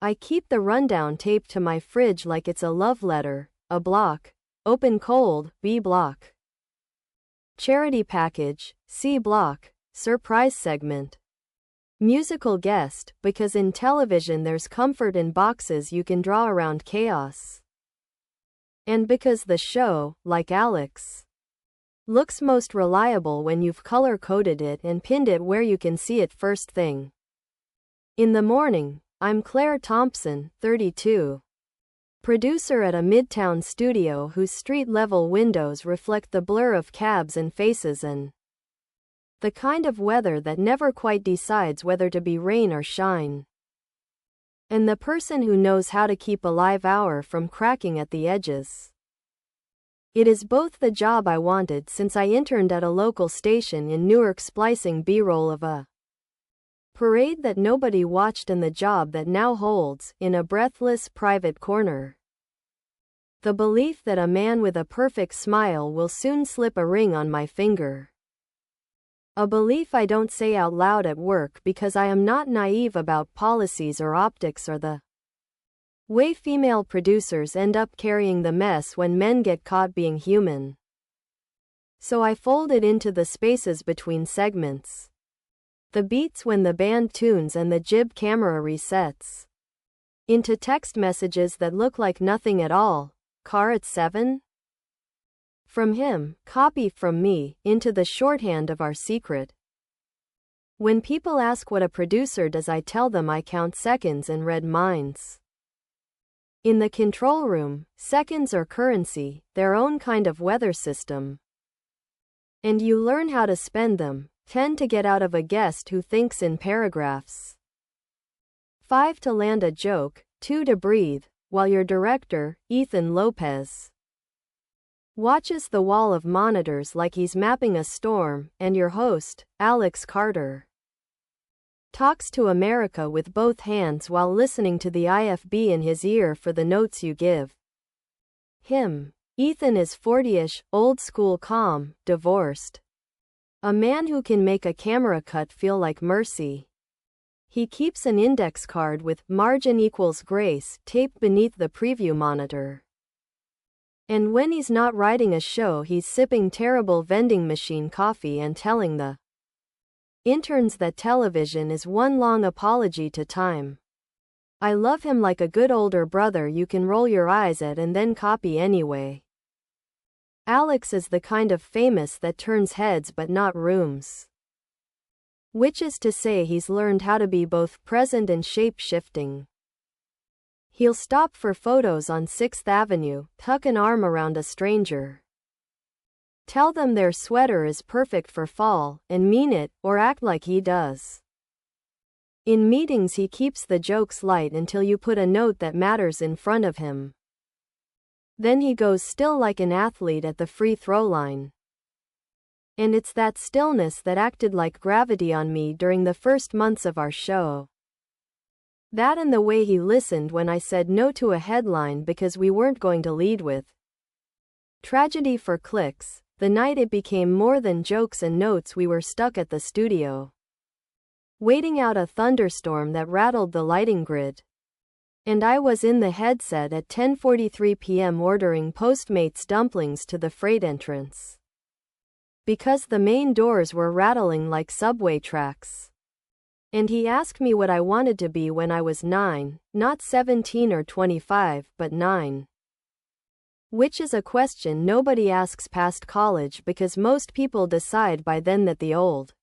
I keep the rundown taped to my fridge like it's a love letter. A block. Open cold, B block. Charity package, C block. Surprise segment. Musical guest, because in television there's comfort in boxes you can draw around chaos. And because the show, like Alex, looks most reliable when you've color-coded it and pinned it where you can see it first thing in the morning. I'm Claire Thompson, 32. Producer at a midtown studio whose street-level windows reflect the blur of cabs and faces and the kind of weather that never quite decides whether to be rain or shine. And the person who knows how to keep a live hour from cracking at the edges. It is both the job I wanted since I interned at a local station in Newark splicing B-roll of a parade that nobody watched and the job that now holds, in a breathless private corner, the belief that a man with a perfect smile will soon slip a ring on my finger. A belief I don't say out loud at work because I am not naive about policies or optics or the way female producers end up carrying the mess when men get caught being human. So I fold it into the spaces between segments. The beats when the band tunes and the jib camera resets. Into text messages that look like nothing at all. Car at 7? From him, copy from me, into the shorthand of our secret. When people ask what a producer does, I tell them I count seconds and read minds. In the control room, seconds are currency, their own kind of weather system. And you learn how to spend them, 10 to get out of a guest who thinks in paragraphs, 5 to land a joke, 2 to breathe, while your director, Ethan Lopez, watches the wall of monitors like he's mapping a storm, and your host, Alex Carter, talks to America with both hands while listening to the IFB in his ear for the notes you give him. Ethan is 40ish, old school, calm, divorced. A man who can make a camera cut feel like mercy. He keeps an index card with margin equals grace taped beneath the preview monitor. And when he's not writing a show, he's sipping terrible vending machine coffee and telling the interns that television is one long apology to time. I love him like a good older brother you can roll your eyes at and then copy anyway. Alex is the kind of famous that turns heads but not rooms. Which is to say he's learned how to be both present and shape-shifting. He'll stop for photos on 6th Avenue, tuck an arm around a stranger, tell them their sweater is perfect for fall, and mean it, or act like he does. In meetings he keeps the jokes light until you put a note that matters in front of him. Then he goes still like an athlete at the free throw line. And it's that stillness that acted like gravity on me during the first months of our show. That and the way he listened when I said no to a headline because we weren't going to lead with tragedy for clicks. The night it became more than jokes and notes, we were stuck at the studio, waiting out a thunderstorm that rattled the lighting grid. And I was in the headset at 10:43 p.m. ordering Postmates dumplings to the freight entrance, because the main doors were rattling like subway tracks. And he asked me what I wanted to be when I was 9, not 17 or 25, but 9. Which is a question nobody asks past college because most people decide by then that the old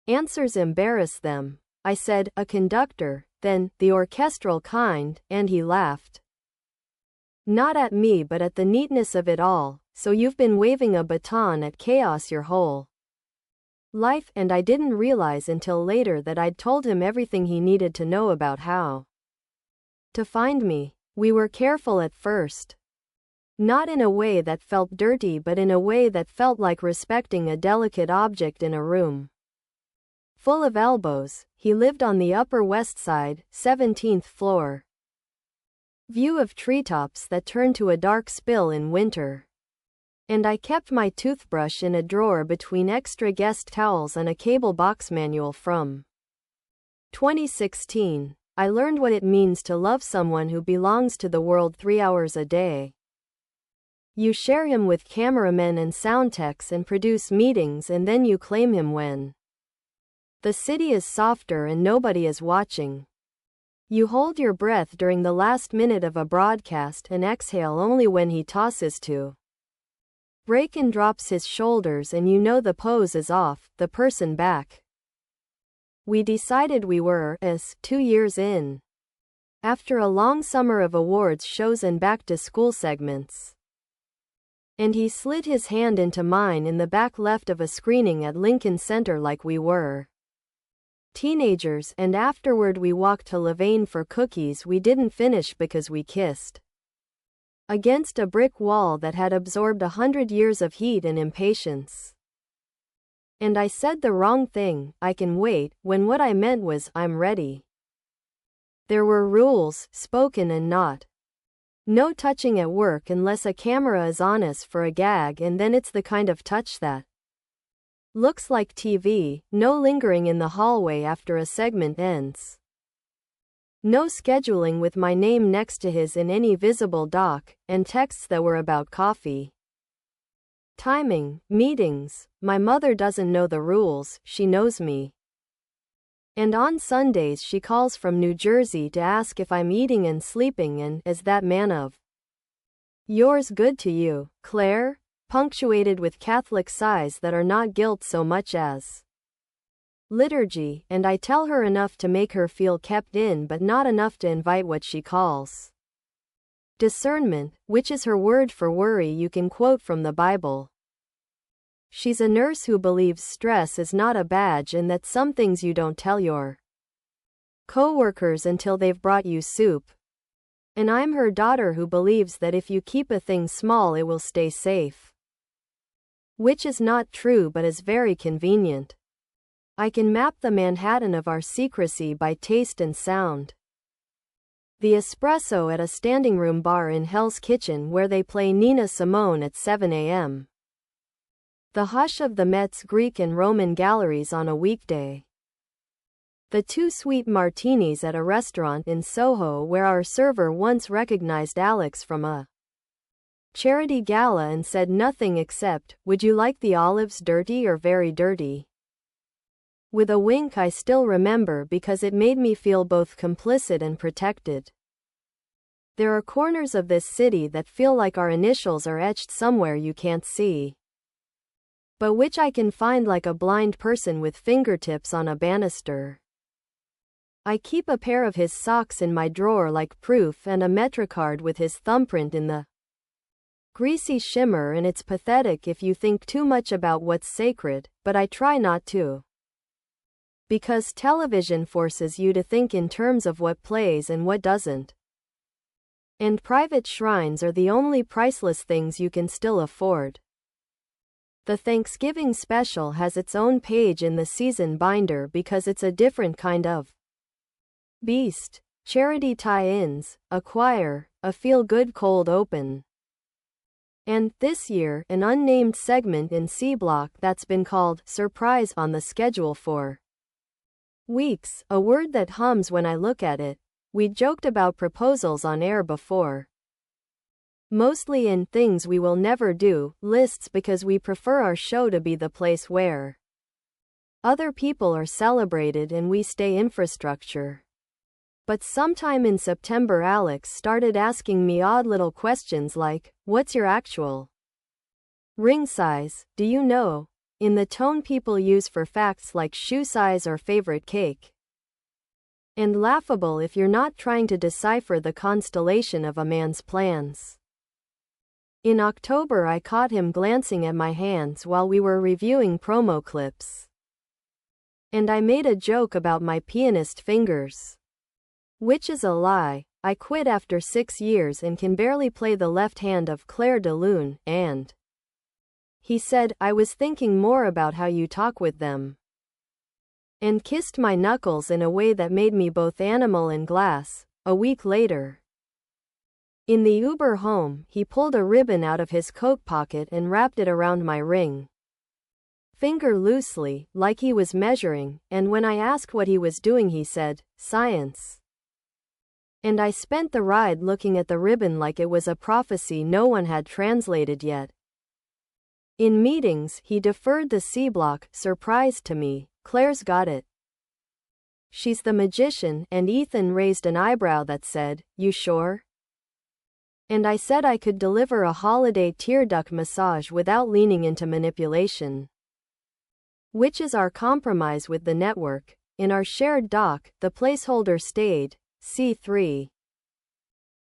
answers embarrass them. I said, a conductor, then, the orchestral kind, and he laughed. Not at me but at the neatness of it all. So you've been waving a baton at chaos your whole life, and I didn't realize until later that I'd told him everything he needed to know about how to find me. We were careful at first. Not in a way that felt dirty but in a way that felt like respecting a delicate object in a room full of elbows. He lived on the Upper West Side, 17th floor. View of treetops that turn to a dark spill in winter. And I kept my toothbrush in a drawer between extra guest towels and a cable box manual from 2016. I learned what it means to love someone who belongs to the world 3 hours a day. You share him with cameramen and sound techs and produce meetings, and then you claim him when the city is softer and nobody is watching. You hold your breath during the last minute of a broadcast and exhale only when he tosses to break and drops his shoulders, and you know the pose is off, the person back. We decided we were 2 years in. After a long summer of awards shows and back-to-school segments. And he slid his hand into mine in the back left of a screening at Lincoln Center like we were teenagers, and afterward we walked to Levain for cookies we didn't finish because we kissed against a brick wall that had absorbed 100 years of heat and impatience. And I said the wrong thing, I can wait, when what I meant was, I'm ready. There were rules, spoken and not. No touching at work unless a camera is on us for a gag, and then it's the kind of touch that looks like TV, no lingering in the hallway after a segment ends. No scheduling with my name next to his in any visible doc, and texts that were about coffee. Timing, meetings, my mother doesn't know the rules, she knows me. And on Sundays she calls from New Jersey to ask if I'm eating and sleeping, and is that man of yours good to you, Claire? Punctuated with Catholic sighs that are not guilt so much as liturgy, and I tell her enough to make her feel kept in but not enough to invite what she calls discernment, which is her word for worry you can quote from the Bible. She's a nurse who believes stress is not a badge and that some things you don't tell your coworkers until they've brought you soup. And I'm her daughter who believes that if you keep a thing small it will stay safe. Which is not true but is very convenient. I can map the Manhattan of our secrecy by taste and sound. The espresso at a standing room bar in Hell's Kitchen where they play Nina Simone at 7 a.m. The hush of the Met's Greek and Roman galleries on a weekday. The 2 sweet martinis at a restaurant in Soho where our server once recognized Alex from a charity gala and said nothing except, "Would you like the olives dirty or very dirty?" With a wink I still remember because it made me feel both complicit and protected. There are corners of this city that feel like our initials are etched somewhere you can't see, but which I can find like a blind person with fingertips on a banister. I keep a pair of his socks in my drawer like proof, and a MetroCard with his thumbprint in the greasy shimmer, and it's pathetic if you think too much about what's sacred, but I try not to. Because television forces you to think in terms of what plays and what doesn't. And private shrines are the only priceless things you can still afford. The Thanksgiving special has its own page in the season binder because it's a different kind of beast. Charity tie-ins, a choir, a feel-good cold open. And, this year, an unnamed segment in C Block that's been called Surprise on the schedule for weeks, a word that hums when I look at it. We joked about proposals on air before. Mostly in Things We Will Never Do lists because we prefer our show to be the place where other people are celebrated and we stay infrastructure. But sometime in September Alex started asking me odd little questions like, "What's your actual ring size, do you know?" in the tone people use for facts like shoe size or favorite cake. And laughable if you're not trying to decipher the constellation of a man's plans. In October I caught him glancing at my hands while we were reviewing promo clips. And I made a joke about my pianist fingers. Which is a lie. I quit after 6 years and can barely play the left hand of Claire de Lune, and he said, "I was thinking more about how you talk with them." And kissed my knuckles in a way that made me both animal and glass. A week later, in the Uber home, he pulled a ribbon out of his coat pocket and wrapped it around my ring finger loosely, like he was measuring, and when I asked what he was doing he said, "Science." And I spent the ride looking at the ribbon like it was a prophecy no one had translated yet. In meetings, he deferred the C block, surprised to me. Claire's got it. She's the magician, and Ethan raised an eyebrow that said, "You sure?" And I said I could deliver a holiday tear duct massage without leaning into manipulation. Which is our compromise with the network. In our shared doc, the placeholder stayed, C3.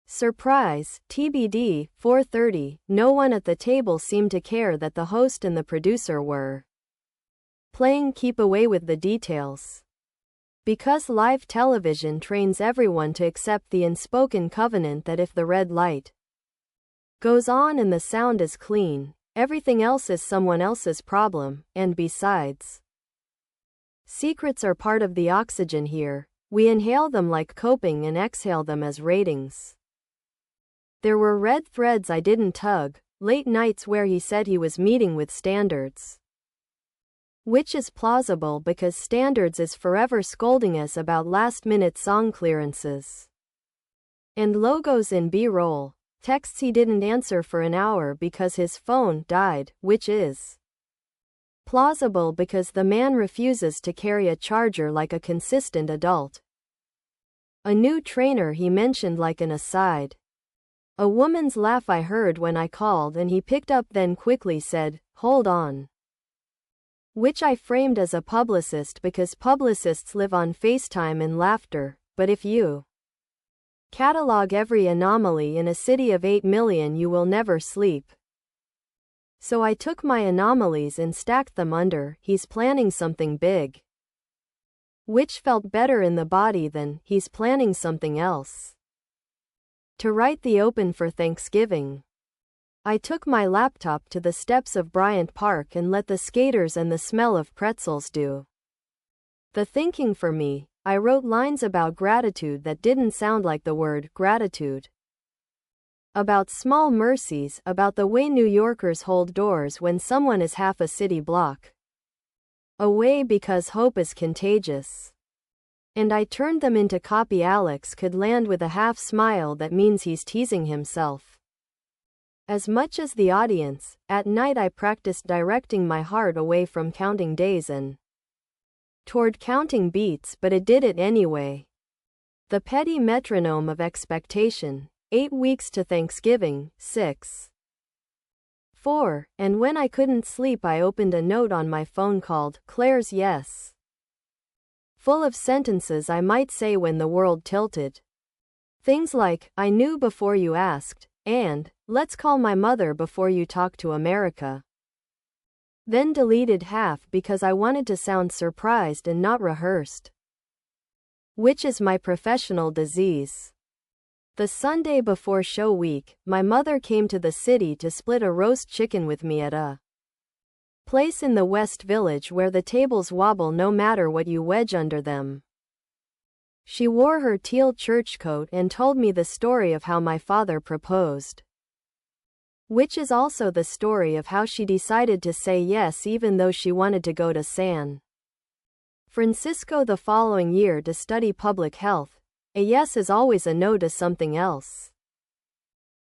Surprise, TBD, 4:30, no one at the table seemed to care that the host and the producer were playing keep away with the details. Because live television trains everyone to accept the unspoken covenant that if the red light goes on and the sound is clean, everything else is someone else's problem, and besides, secrets are part of the oxygen here. We inhale them like coping and exhale them as ratings. There were red threads I didn't tug, late nights where he said he was meeting with Standards. Which is plausible because Standards is forever scolding us about last-minute song clearances. And logos in B-roll, texts he didn't answer for an hour because his phone died, which is plausible because the man refuses to carry a charger like a consistent adult. A new trainer he mentioned like an aside. A woman's laugh I heard when I called and he picked up then quickly said, "Hold on." Which I framed as a publicist because publicists live on FaceTime and laughter, but if you catalog every anomaly in a city of 8 million you will never sleep. So I took my anomalies and stacked them under, "He's planning something big." Which felt better in the body than, "He's planning something else." To write the open for Thanksgiving. I took my laptop to the steps of Bryant Park and let the skaters and the smell of pretzels do the thinking for me. I wrote lines about gratitude that didn't sound like the word gratitude. About small mercies, about the way New Yorkers hold doors when someone is half a city block away because hope is contagious. And I turned them into copy Alex could land with a half smile that means he's teasing himself as much as the audience. At night I practiced directing my heart away from counting days and toward counting beats, but it did it anyway. The petty metronome of expectation. 8 weeks to Thanksgiving, 6. 4. And when I couldn't sleep I opened a note on my phone called, "Claire's Yes." Full of sentences I might say when the world tilted. Things like, "I knew before you asked," and, "Let's call my mother before you talk to America." Then deleted half because I wanted to sound surprised and not rehearsed. Which is my professional disease. The Sunday before show week, my mother came to the city to split a roast chicken with me at a place in the West Village where the tables wobble no matter what you wedge under them. She wore her teal church coat and told me the story of how my father proposed. Which is also the story of how she decided to say yes even though she wanted to go to San Francisco the following year to study public health. A yes is always a no to something else.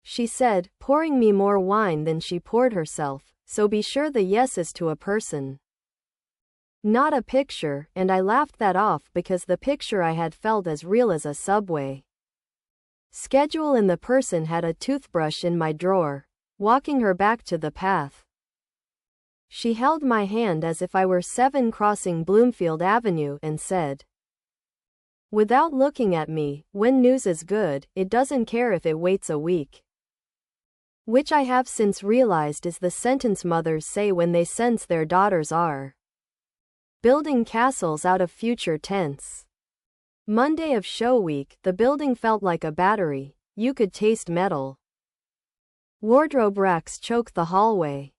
She said, pouring me more wine than she poured herself, so be sure the yes is to a person, not a picture, and I laughed that off because the picture I had felt as real as a subway schedule and the person had a toothbrush in my drawer, walking her back to the path. She held my hand as if I were 7 crossing Bloomfield Avenue and said, without looking at me, "When news is good, it doesn't care if it waits a week." Which I have since realized is the sentence mothers say when they sense their daughters are building castles out of future tense. Monday of show week, the building felt like a battery. You could taste metal. Wardrobe racks choked the hallway.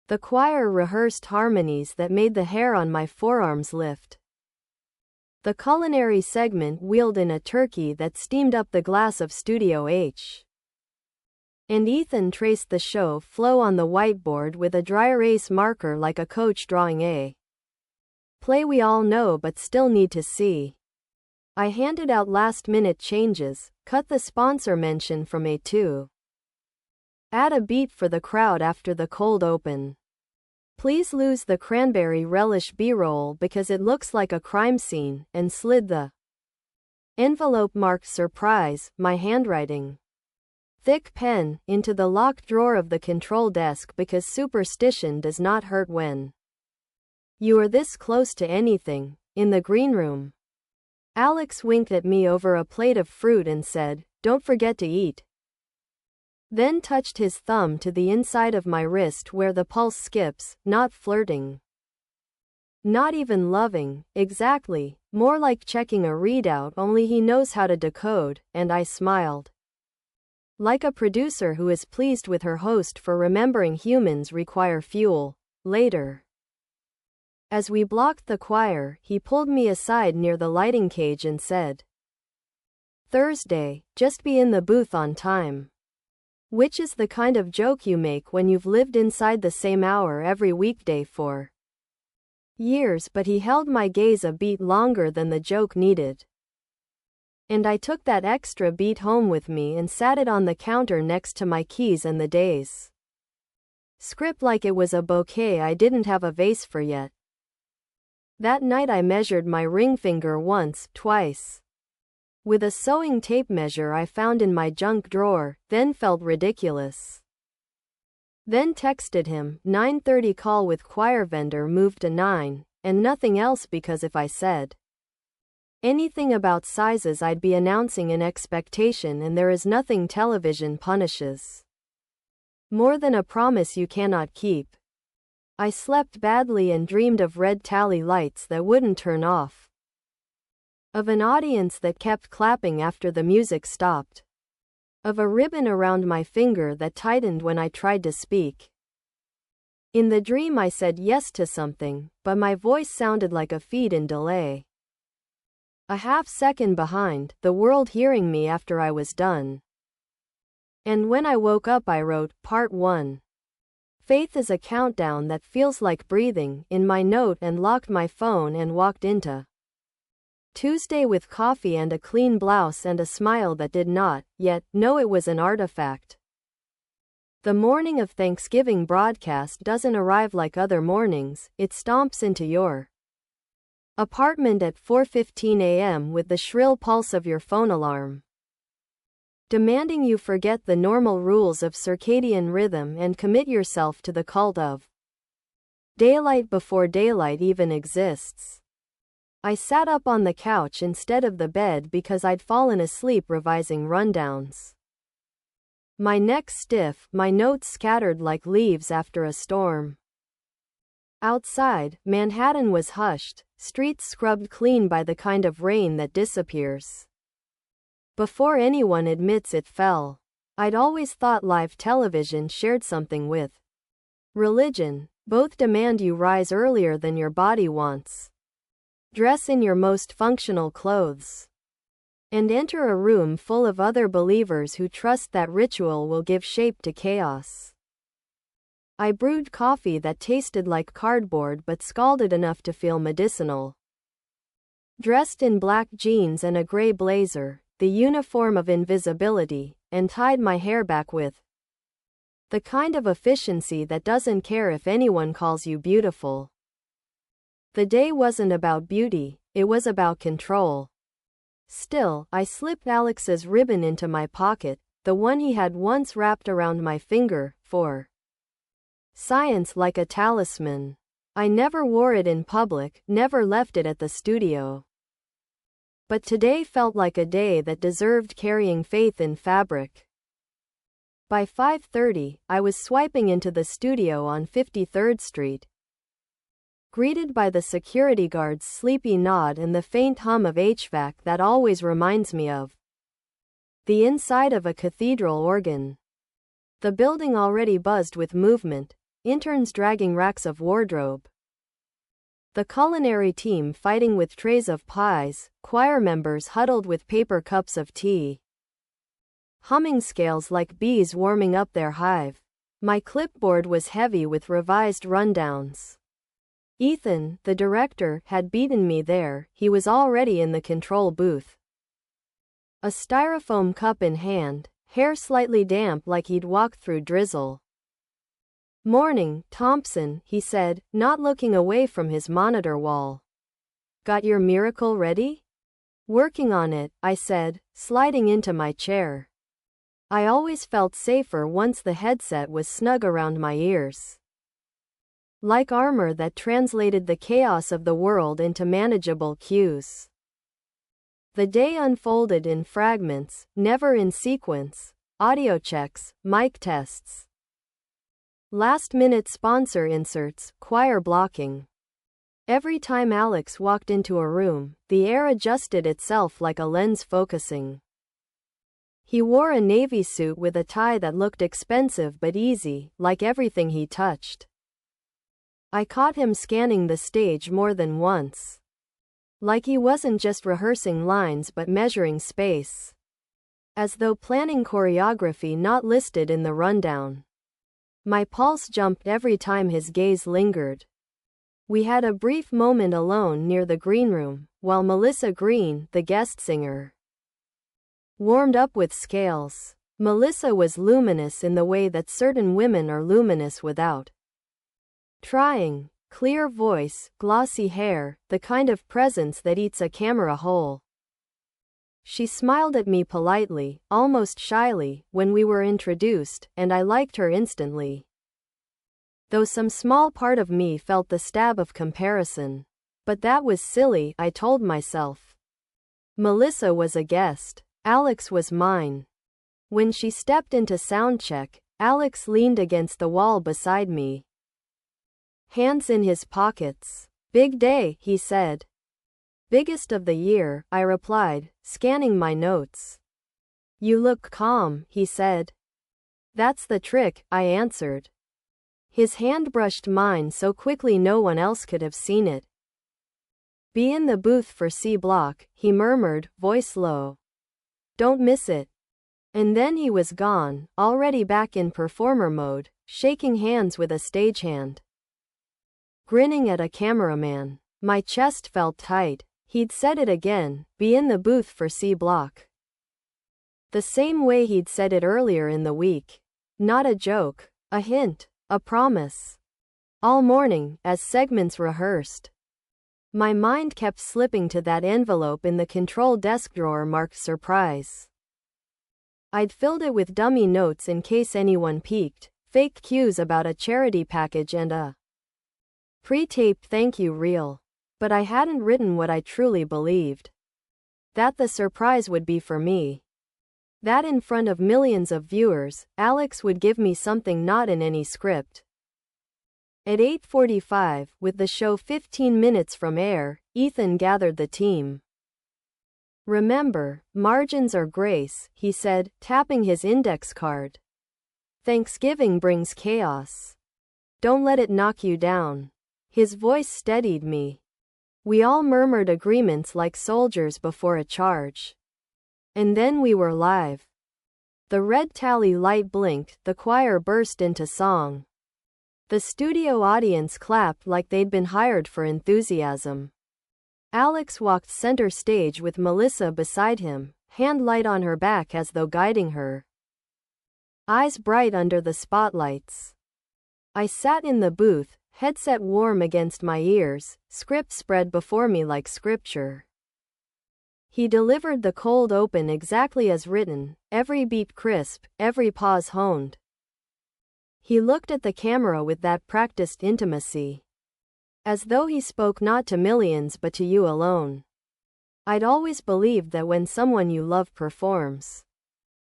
The choir rehearsed harmonies that made the hair on my forearms lift. The culinary segment wheeled in a turkey that steamed up the glass of Studio H. And Ethan traced the show flow on the whiteboard with a dry erase marker like a coach drawing a play we all know but still need to see. I handed out last-minute changes, cut the sponsor mention from A2. Add a beat for the crowd after the cold open. Please lose the cranberry relish B-roll because it looks like a crime scene, and slid the envelope marked surprise, my handwriting. Thick pen, into the locked drawer of the control desk because superstition does not hurt when you are this close to anything. In the green room, Alex winked at me over a plate of fruit and said, "Don't forget to eat." Then touched his thumb to the inside of my wrist where the pulse skips, not flirting. Not even loving, exactly, more like checking a readout only he knows how to decode, and I smiled. Like a producer who is pleased with her host for remembering humans require fuel. Later, as we blocked the choir, he pulled me aside near the lighting cage and said, "Thursday, just be in the booth on time." Which is the kind of joke you make when you've lived inside the same hour every weekday for years, but he held my gaze a beat longer than the joke needed. And I took that extra beat home with me and sat it on the counter next to my keys and the day's script like it was a bouquet I didn't have a vase for yet. That night I measured my ring finger once, twice. With a sewing tape measure I found in my junk drawer, then felt ridiculous. Then texted him, 9:30 call with choir vendor moved to 9, and nothing else because if I said anything about sizes I'd be announcing an expectation and there is nothing television punishes more than a promise you cannot keep. I slept badly and dreamed of red tally lights that wouldn't turn off. Of an audience that kept clapping after the music stopped. Of a ribbon around my finger that tightened when I tried to speak. In the dream I said yes to something, but my voice sounded like a feed in delay. A half second behind, the world hearing me after I was done. And when I woke up I wrote, Part 1. Faith is a countdown that feels like breathing, in my note and locked my phone and walked into Tuesday with coffee and a clean blouse and a smile that did not, yet, know it was an artifact. The morning of Thanksgiving broadcast doesn't arrive like other mornings, it stomps into your apartment at 4:15 a.m. with the shrill pulse of your phone alarm, demanding you forget the normal rules of circadian rhythm and commit yourself to the cult of daylight before daylight even exists. I sat up on the couch instead of the bed because I'd fallen asleep revising rundowns. My neck stiff, my notes scattered like leaves after a storm. Outside, Manhattan was hushed, streets scrubbed clean by the kind of rain that disappears before anyone admits it fell. I'd always thought live television shared something with religion. Both demand you rise earlier than your body wants. Dress in your most functional clothes. And enter a room full of other believers who trust that ritual will give shape to chaos. I brewed coffee that tasted like cardboard but scalded enough to feel medicinal. Dressed in black jeans and a gray blazer, the uniform of invisibility, and tied my hair back with the kind of efficiency that doesn't care if anyone calls you beautiful. The day wasn't about beauty, it was about control. Still, I slipped Alex's ribbon into my pocket, the one he had once wrapped around my finger, for science like a talisman. I never wore it in public, never left it at the studio. But today felt like a day that deserved carrying faith in fabric. By 5:30, I was swiping into the studio on 53rd Street. Greeted by the security guard's sleepy nod and the faint hum of HVAC that always reminds me of the inside of a cathedral organ. The building already buzzed with movement, interns dragging racks of wardrobe. The culinary team fighting with trays of pies, choir members huddled with paper cups of tea. Humming scales like bees warming up their hive. My clipboard was heavy with revised rundowns. Ethan, the director, had beaten me there. He was already in the control booth. A styrofoam cup in hand, hair slightly damp like he'd walked through drizzle. "Morning, Thompson," he said, not looking away from his monitor wall. "Got your miracle ready?" "Working on it," I said, sliding into my chair. I always felt safer once the headset was snug around my ears. Like armor that translated the chaos of the world into manageable cues. The day unfolded in fragments, never in sequence. Audio checks, mic tests. Last-minute sponsor inserts, choir blocking. Every time Alex walked into a room, the air adjusted itself like a lens focusing. He wore a navy suit with a tie that looked expensive but easy, like everything he touched. I caught him scanning the stage more than once. Like he wasn't just rehearsing lines but measuring space. As though planning choreography not listed in the rundown. My pulse jumped every time his gaze lingered. We had a brief moment alone near the green room, while Melissa Green, the guest singer, warmed up with scales. Melissa was luminous in the way that certain women are luminous without trying. Clear voice, glossy hair, the kind of presence that eats a camera whole. She smiled at me politely, almost shyly, when we were introduced, and I liked her instantly. Though some small part of me felt the stab of comparison. But that was silly, I told myself. Melissa was a guest. Alex was mine. When she stepped into soundcheck, Alex leaned against the wall beside me. Hands in his pockets. "Big day," he said. "Biggest of the year," I replied, scanning my notes. "You look calm," he said. "That's the trick," I answered. His hand brushed mine so quickly no one else could have seen it. "Be in the booth for C block," he murmured, voice low. "Don't miss it." And then he was gone, already back in performer mode, shaking hands with a stagehand. Grinning at a cameraman. My chest felt tight. He'd said it again, be in the booth for C block. The same way he'd said it earlier in the week. Not a joke, a hint, a promise. All morning, as segments rehearsed. My mind kept slipping to that envelope in the control desk drawer marked surprise. I'd filled it with dummy notes in case anyone peeked, fake cues about a charity package and a pre-taped thank you reel. But I hadn't written what I truly believed. That the surprise would be for me. That in front of millions of viewers, Alex would give me something not in any script. At 8:45, with the show 15 minutes from air, Ethan gathered the team. "Remember, margins are grace," he said, tapping his index card. "Thanksgiving brings chaos. Don't let it knock you down." His voice steadied me. We all murmured agreements like soldiers before a charge. And then we were live. The red tally light blinked, the choir burst into song. The studio audience clapped like they'd been hired for enthusiasm. Alex walked center stage with Melissa beside him, hand light on her back as though guiding her. Eyes bright under the spotlights. I sat in the booth, headset warm against my ears, script spread before me like scripture. He delivered the cold open exactly as written, every beat crisp, every pause honed. He looked at the camera with that practiced intimacy. As though he spoke not to millions but to you alone. I'd always believed that when someone you love performs,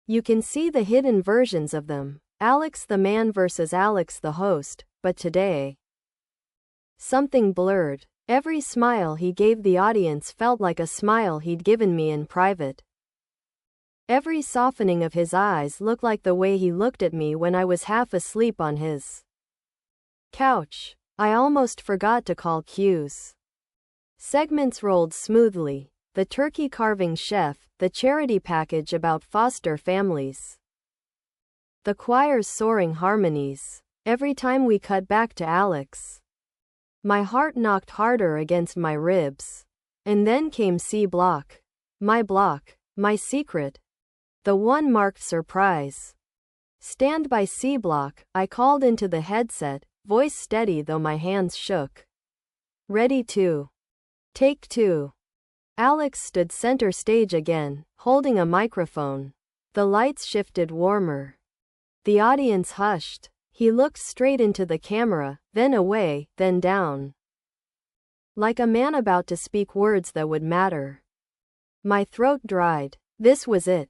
you can see the hidden versions of them, Alex the man versus Alex the host, but today, something blurred. Every smile he gave the audience felt like a smile he'd given me in private. Every softening of his eyes looked like the way he looked at me when I was half asleep on his couch. I almost forgot to call cues. Segments rolled smoothly. The turkey carving chef, the charity package about foster families. The choir's soaring harmonies. Every time we cut back to Alex, My heart knocked harder against my ribs. And then came C block. My block. My secret. The one marked surprise. Stand by C block, I called into the headset, voice steady though my hands shook. Ready to. Take two. Alex stood center stage again, holding a microphone. The lights shifted warmer. The audience hushed. He looked straight into the camera, then away, then down. Like a man about to speak words that would matter. My throat dried. This was it.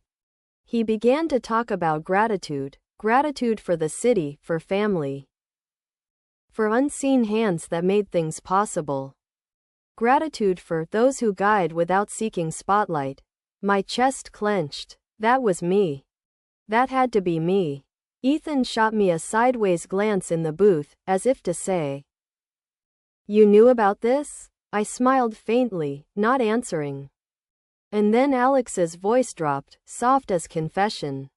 He began to talk about gratitude. Gratitude for the city, for family. For unseen hands that made things possible. Gratitude for those who guide without seeking spotlight. My chest clenched. That was me. That had to be me. Ethan shot me a sideways glance in the booth, as if to say, "You knew about this?" I smiled faintly, not answering. And then Alex's voice dropped, soft as confession.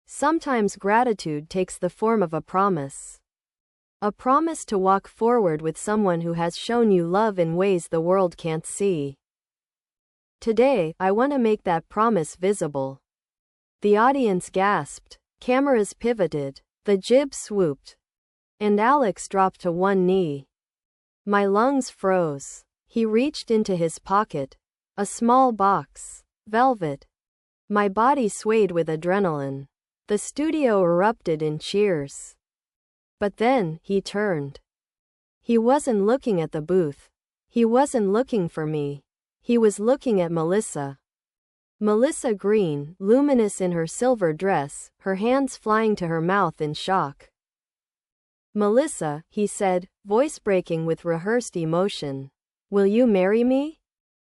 Sometimes gratitude takes the form of a promise. A promise to walk forward with someone who has shown you love in ways the world can't see. Today, I want to make that promise visible. The audience gasped. Cameras pivoted. The jib swooped. And Alex dropped to one knee. My lungs froze. He reached into his pocket. A small box. Velvet. My body swayed with adrenaline. The studio erupted in cheers. But then, he turned. He wasn't looking at the booth. He wasn't looking for me. He was looking at Melissa. Melissa Green, luminous in her silver dress, her hands flying to her mouth in shock. "Melissa," he said, voice breaking with rehearsed emotion. "Will you marry me?"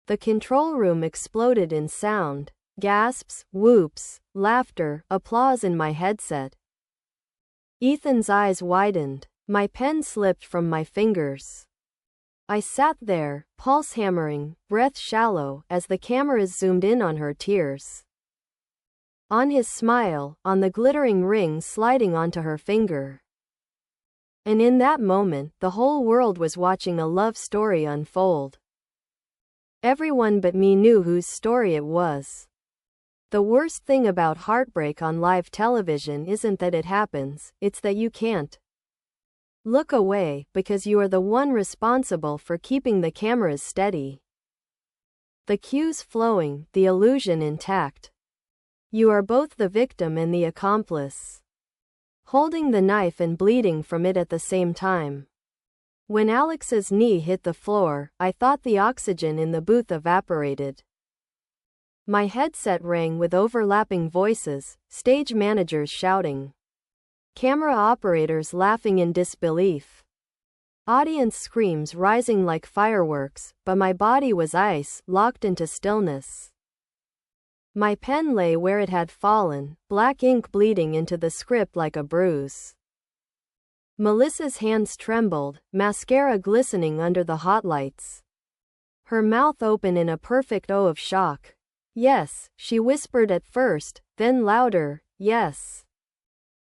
The control room exploded in sound. Gasps, whoops, laughter, applause in my headset. Ethan's eyes widened. My pen slipped from my fingers. I sat there, pulse hammering, breath shallow, as the cameras zoomed in on her tears. On his smile, on the glittering ring sliding onto her finger. And in that moment, the whole world was watching a love story unfold. Everyone but me knew whose story it was. The worst thing about heartbreak on live television isn't that it happens, it's that you can't look away, because you are the one responsible for keeping the cameras steady. The cues flowing, the illusion intact. You are both the victim and the accomplice. Holding the knife and bleeding from it at the same time. When Alex's knee hit the floor, I thought the oxygen in the booth evaporated. My headset rang with overlapping voices, stage managers shouting. Camera operators laughing in disbelief. Audience screams rising like fireworks, but my body was ice, locked into stillness. My pen lay where it had fallen, black ink bleeding into the script like a bruise. Melissa's hands trembled, mascara glistening under the hot lights. Her mouth open in a perfect O of shock. "Yes," she whispered at first, then louder, "Yes."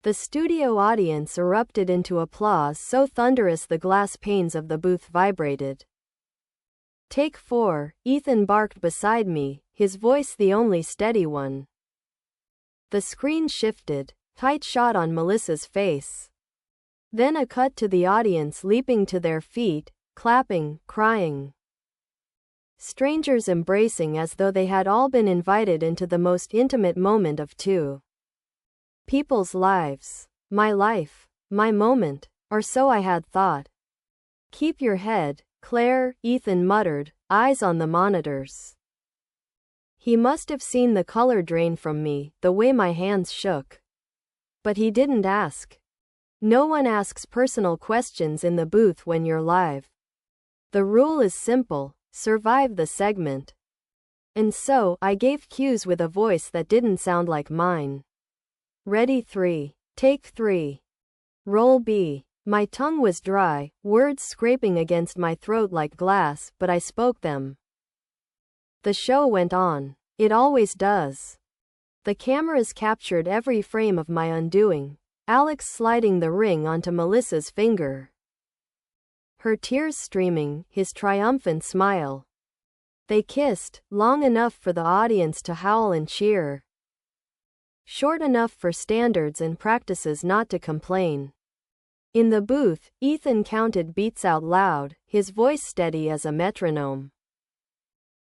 The studio audience erupted into applause so thunderous the glass panes of the booth vibrated. "Take 4, Ethan barked beside me, his voice the only steady one. The screen shifted, tight shot on Melissa's face. Then a cut to the audience leaping to their feet, clapping, crying. Strangers embracing as though they had all been invited into the most intimate moment of two people's lives. My life. My moment. Or so I had thought. "Keep your head, Claire," Ethan muttered, eyes on the monitors. He must have seen the color drain from me, the way my hands shook. But he didn't ask. No one asks personal questions in the booth when you're live. The rule is simple: survive the segment. And so, I gave cues with a voice that didn't sound like mine. "Ready 3. Take 3. Roll B." My tongue was dry, words scraping against my throat like glass, but I spoke them. The show went on. It always does. The cameras captured every frame of my undoing. Alex sliding the ring onto Melissa's finger. her tears streaming, his triumphant smile. They kissed, long enough for the audience to howl and cheer. Short enough for standards and practices not to complain. In the booth, Ethan counted beats out loud, his voice steady as a metronome.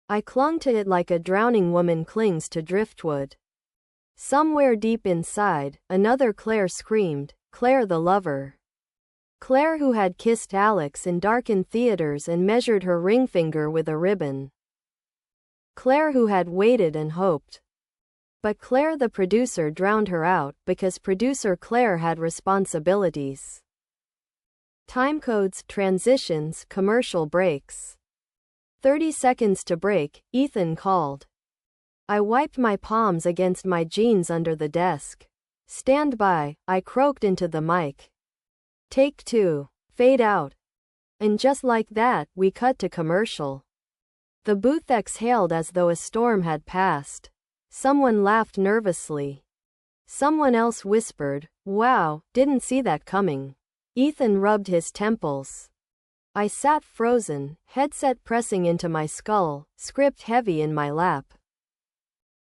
I clung to it like a drowning woman clings to driftwood. Somewhere deep inside, another Claire screamed, Claire the lover. Claire who had kissed Alex in darkened theaters and measured her ring finger with a ribbon. Claire who had waited and hoped. But Claire the producer drowned her out because producer Claire had responsibilities. Timecodes, transitions, commercial breaks. 30 seconds to break, Ethan called. I wiped my palms against my jeans under the desk. Stand by, I croaked into the mic. Take 2. Fade out. And just like that, we cut to commercial. The booth exhaled as though a storm had passed. Someone laughed nervously. Someone else whispered, wow, didn't see that coming. Ethan rubbed his temples. I sat frozen, headset pressing into my skull, script heavy in my lap.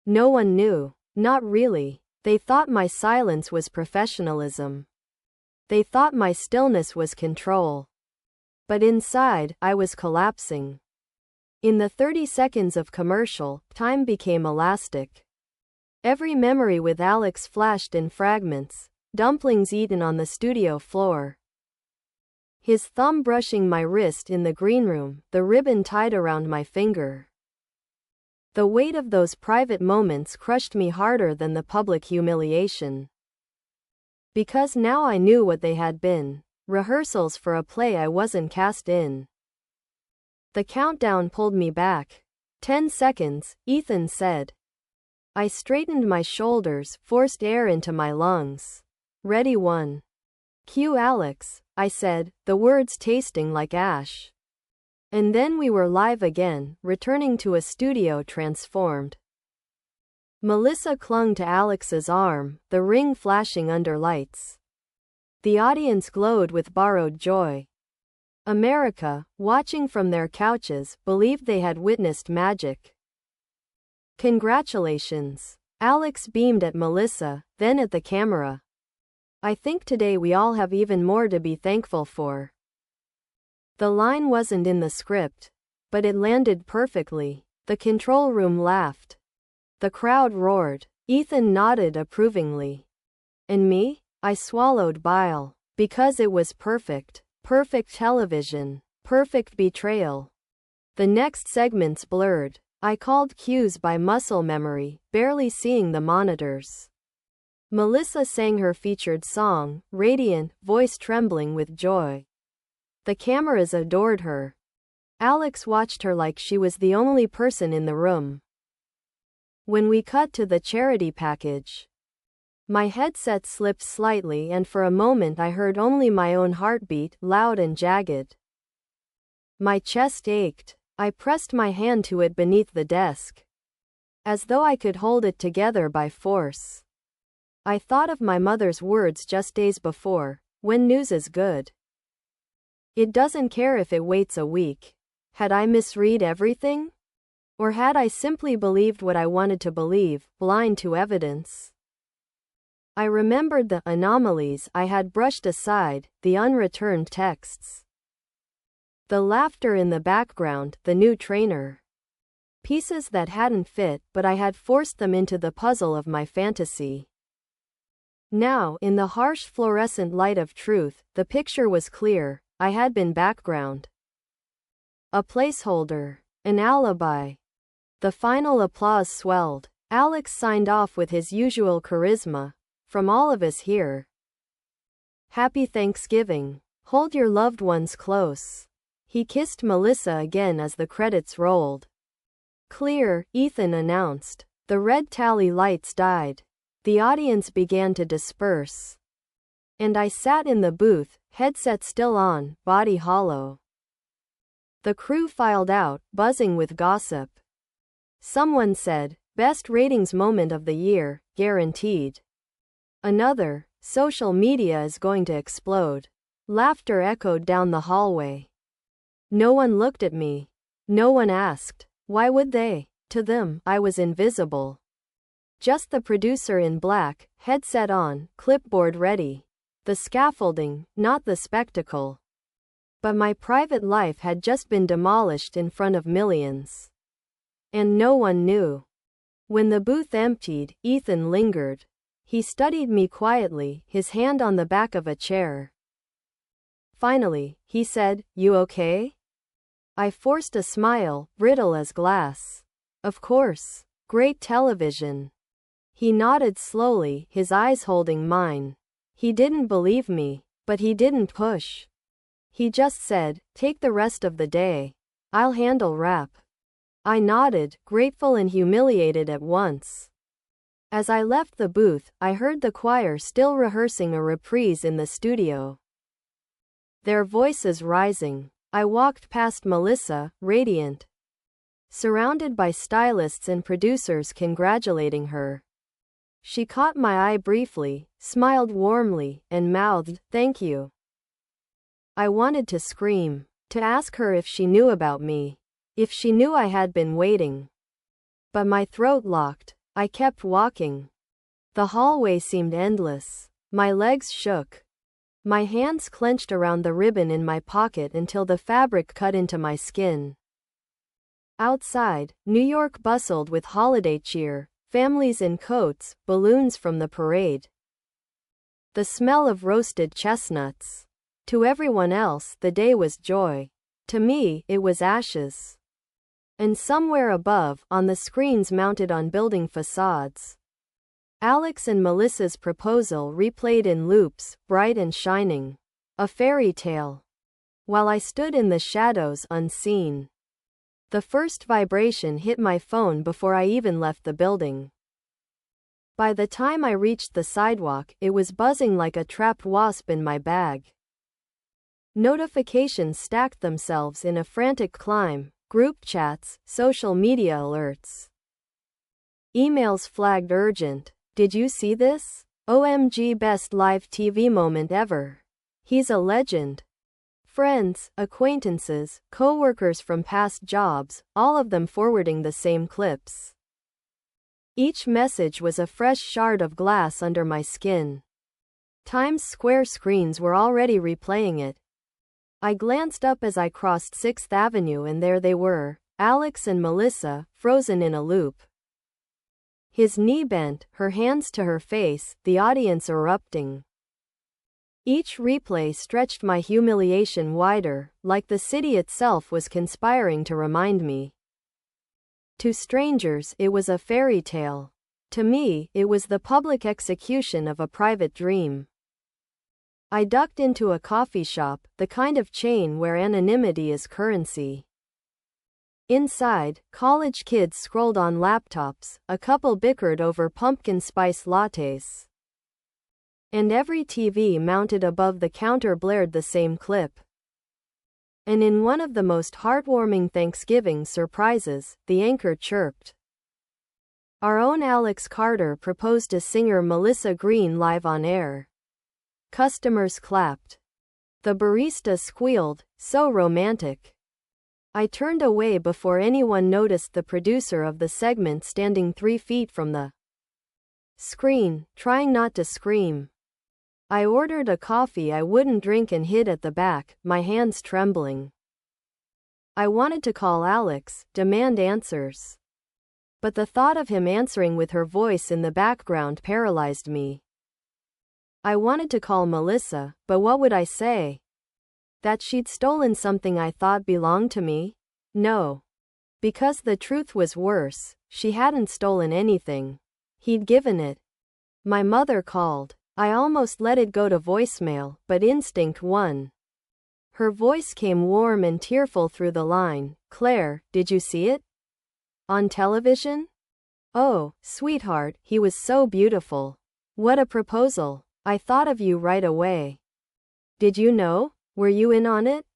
No one knew. Not really. They thought my silence was professionalism. They thought my stillness was control. But inside, I was collapsing. In the 30 seconds of commercial, time became elastic. Every memory with Alex flashed in fragments, dumplings eaten on the studio floor. His thumb brushing my wrist in the green room, the ribbon tied around my finger. The weight of those private moments crushed me harder than the public humiliation. Because now I knew what they had been, rehearsals for a play I wasn't cast in. The countdown pulled me back. 10 seconds, Ethan said. I straightened my shoulders, forced air into my lungs. Ready 1. Cue Alex, I said, the words tasting like ash. And then we were live again, returning to a studio transformed. Melissa clung to Alex's arm, the ring flashing under lights. The audience glowed with borrowed joy. America, watching from their couches, believed they had witnessed magic. Congratulations. Alex beamed at Melissa, then at the camera. I think today we all have even more to be thankful for. The line wasn't in the script, but it landed perfectly. The control room laughed. The crowd roared. Ethan nodded approvingly. And me? I swallowed bile. Because it was perfect. Perfect television. Perfect betrayal. The next segments blurred. I called cues by muscle memory, barely seeing the monitors. Melissa sang her featured song, radiant, voice trembling with joy. The cameras adored her. Alex watched her like she was the only person in the room. When we cut to the charity package, my headset slipped slightly and for a moment I heard only my own heartbeat, loud and jagged. My chest ached. I pressed my hand to it beneath the desk, as though I could hold it together by force. I thought of my mother's words just days before, when news is good, it doesn't care if it waits a week. Had I misread everything? Or had I simply believed what I wanted to believe, blind to evidence? I remembered the anomalies I had brushed aside, the unreturned texts. The laughter in the background, the new trainer. Pieces that hadn't fit, but I had forced them into the puzzle of my fantasy. Now, in the harsh fluorescent light of truth, the picture was clear. I had been background. A placeholder. An alibi. The final applause swelled. Alex signed off with his usual charisma. From all of us here. Happy Thanksgiving. Hold your loved ones close. He kissed Melissa again as the credits rolled. Clear, Ethan announced. The red tally lights died. The audience began to disperse. And I sat in the booth, headset still on, body hollow. The crew filed out, buzzing with gossip. Someone said, best ratings moment of the year, guaranteed. Another, social media is going to explode. Laughter echoed down the hallway. No one looked at me. No one asked. Why would they? To them, I was invisible. Just the producer in black, headset on, clipboard ready. The scaffolding, not the spectacle. But my private life had just been demolished in front of millions. And no one knew. When the booth emptied, Ethan lingered. He studied me quietly, his hand on the back of a chair. Finally, he said, "You okay?" I forced a smile, brittle as glass. "Of course. Great television." He nodded slowly, his eyes holding mine. He didn't believe me, but he didn't push. He just said, "Take the rest of the day. I'll handle rap." I nodded, grateful and humiliated at once. As I left the booth, I heard the choir still rehearsing a reprise in the studio. Their voices rising. I walked past Melissa, radiant, surrounded by stylists and producers congratulating her. She caught my eye briefly, smiled warmly, and mouthed, "Thank you." I wanted to scream, to ask her if she knew about me, if she knew I had been waiting. But my throat locked. I kept walking. The hallway seemed endless. My legs shook. My hands clenched around the ribbon in my pocket until the fabric cut into my skin. Outside, New York bustled with holiday cheer, families in coats, balloons from the parade. The smell of roasted chestnuts. To everyone else, the day was joy. To me, it was ashes. And somewhere above, on the screens mounted on building facades, Alex and Melissa's proposal replayed in loops, bright and shining. A fairy tale. While I stood in the shadows, unseen. The first vibration hit my phone before I even left the building. By the time I reached the sidewalk, it was buzzing like a trapped wasp in my bag. Notifications stacked themselves in a frantic climb. Group chats, social media alerts. Emails flagged urgent. "Did you see this? OMG, best live TV moment ever. He's a legend." Friends, acquaintances, co-workers from past jobs, all of them forwarding the same clips. Each message was a fresh shard of glass under my skin. Times Square screens were already replaying it. I glanced up as I crossed 6th Avenue and there they were, Alex and Melissa, frozen in a loop. His knee bent, her hands to her face, the audience erupting. Each replay stretched my humiliation wider, like the city itself was conspiring to remind me. To strangers, it was a fairy tale. To me, it was the public execution of a private dream. I ducked into a coffee shop, the kind of chain where anonymity is currency. Inside, college kids scrolled on laptops, a couple bickered over pumpkin spice lattes. And every TV mounted above the counter blared the same clip. And in one of the most heartwarming Thanksgiving surprises, the anchor chirped. Our own Alex Carter proposed to singer Melissa Green live on air. Customers clapped. The barista squealed, "So romantic." I turned away before anyone noticed the producer of the segment standing 3 feet from the screen, trying not to scream. I ordered a coffee I wouldn't drink and hid at the back, my hands trembling. I wanted to call Alex, demand answers. But the thought of him answering with her voice in the background paralyzed me. I wanted to call Melissa, but what would I say? That she'd stolen something I thought belonged to me? No. Because the truth was worse, she hadn't stolen anything. He'd given it. My mother called. I almost let it go to voicemail, but instinct won. Her voice came warm and tearful through the line. "Claire, did you see it? On television? Oh, sweetheart, he was so beautiful. What a proposal. I thought of you right away. Did you know? Were you in on it?"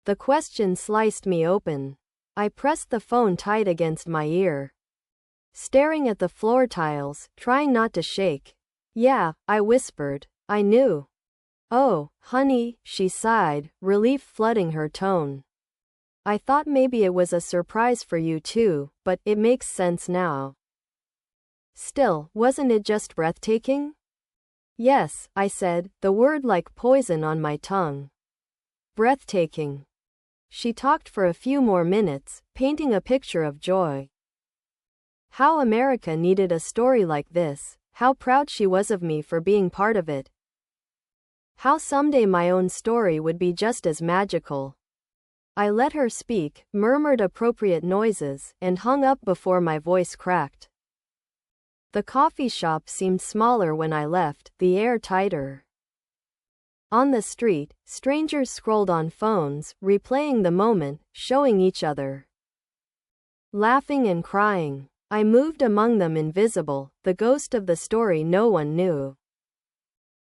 The question sliced me open. I pressed the phone tight against my ear, staring at the floor tiles, trying not to shake. "Yeah," I whispered. "I knew." "Oh, honey," she sighed, relief flooding her tone. I thought maybe it was a surprise for you too, but it makes sense now. Still, wasn't it just breathtaking? Yes, I said, the word like poison on my tongue. Breathtaking. She talked for a few more minutes, painting a picture of joy. How America needed a story like this, how proud she was of me for being part of it. How someday my own story would be just as magical. I let her speak, murmured appropriate noises, and hung up before my voice cracked. The coffee shop seemed smaller when I left, the air tighter. On the street, strangers scrolled on phones, replaying the moment, showing each other. Laughing and crying. I moved among them invisible, the ghost of the story no one knew.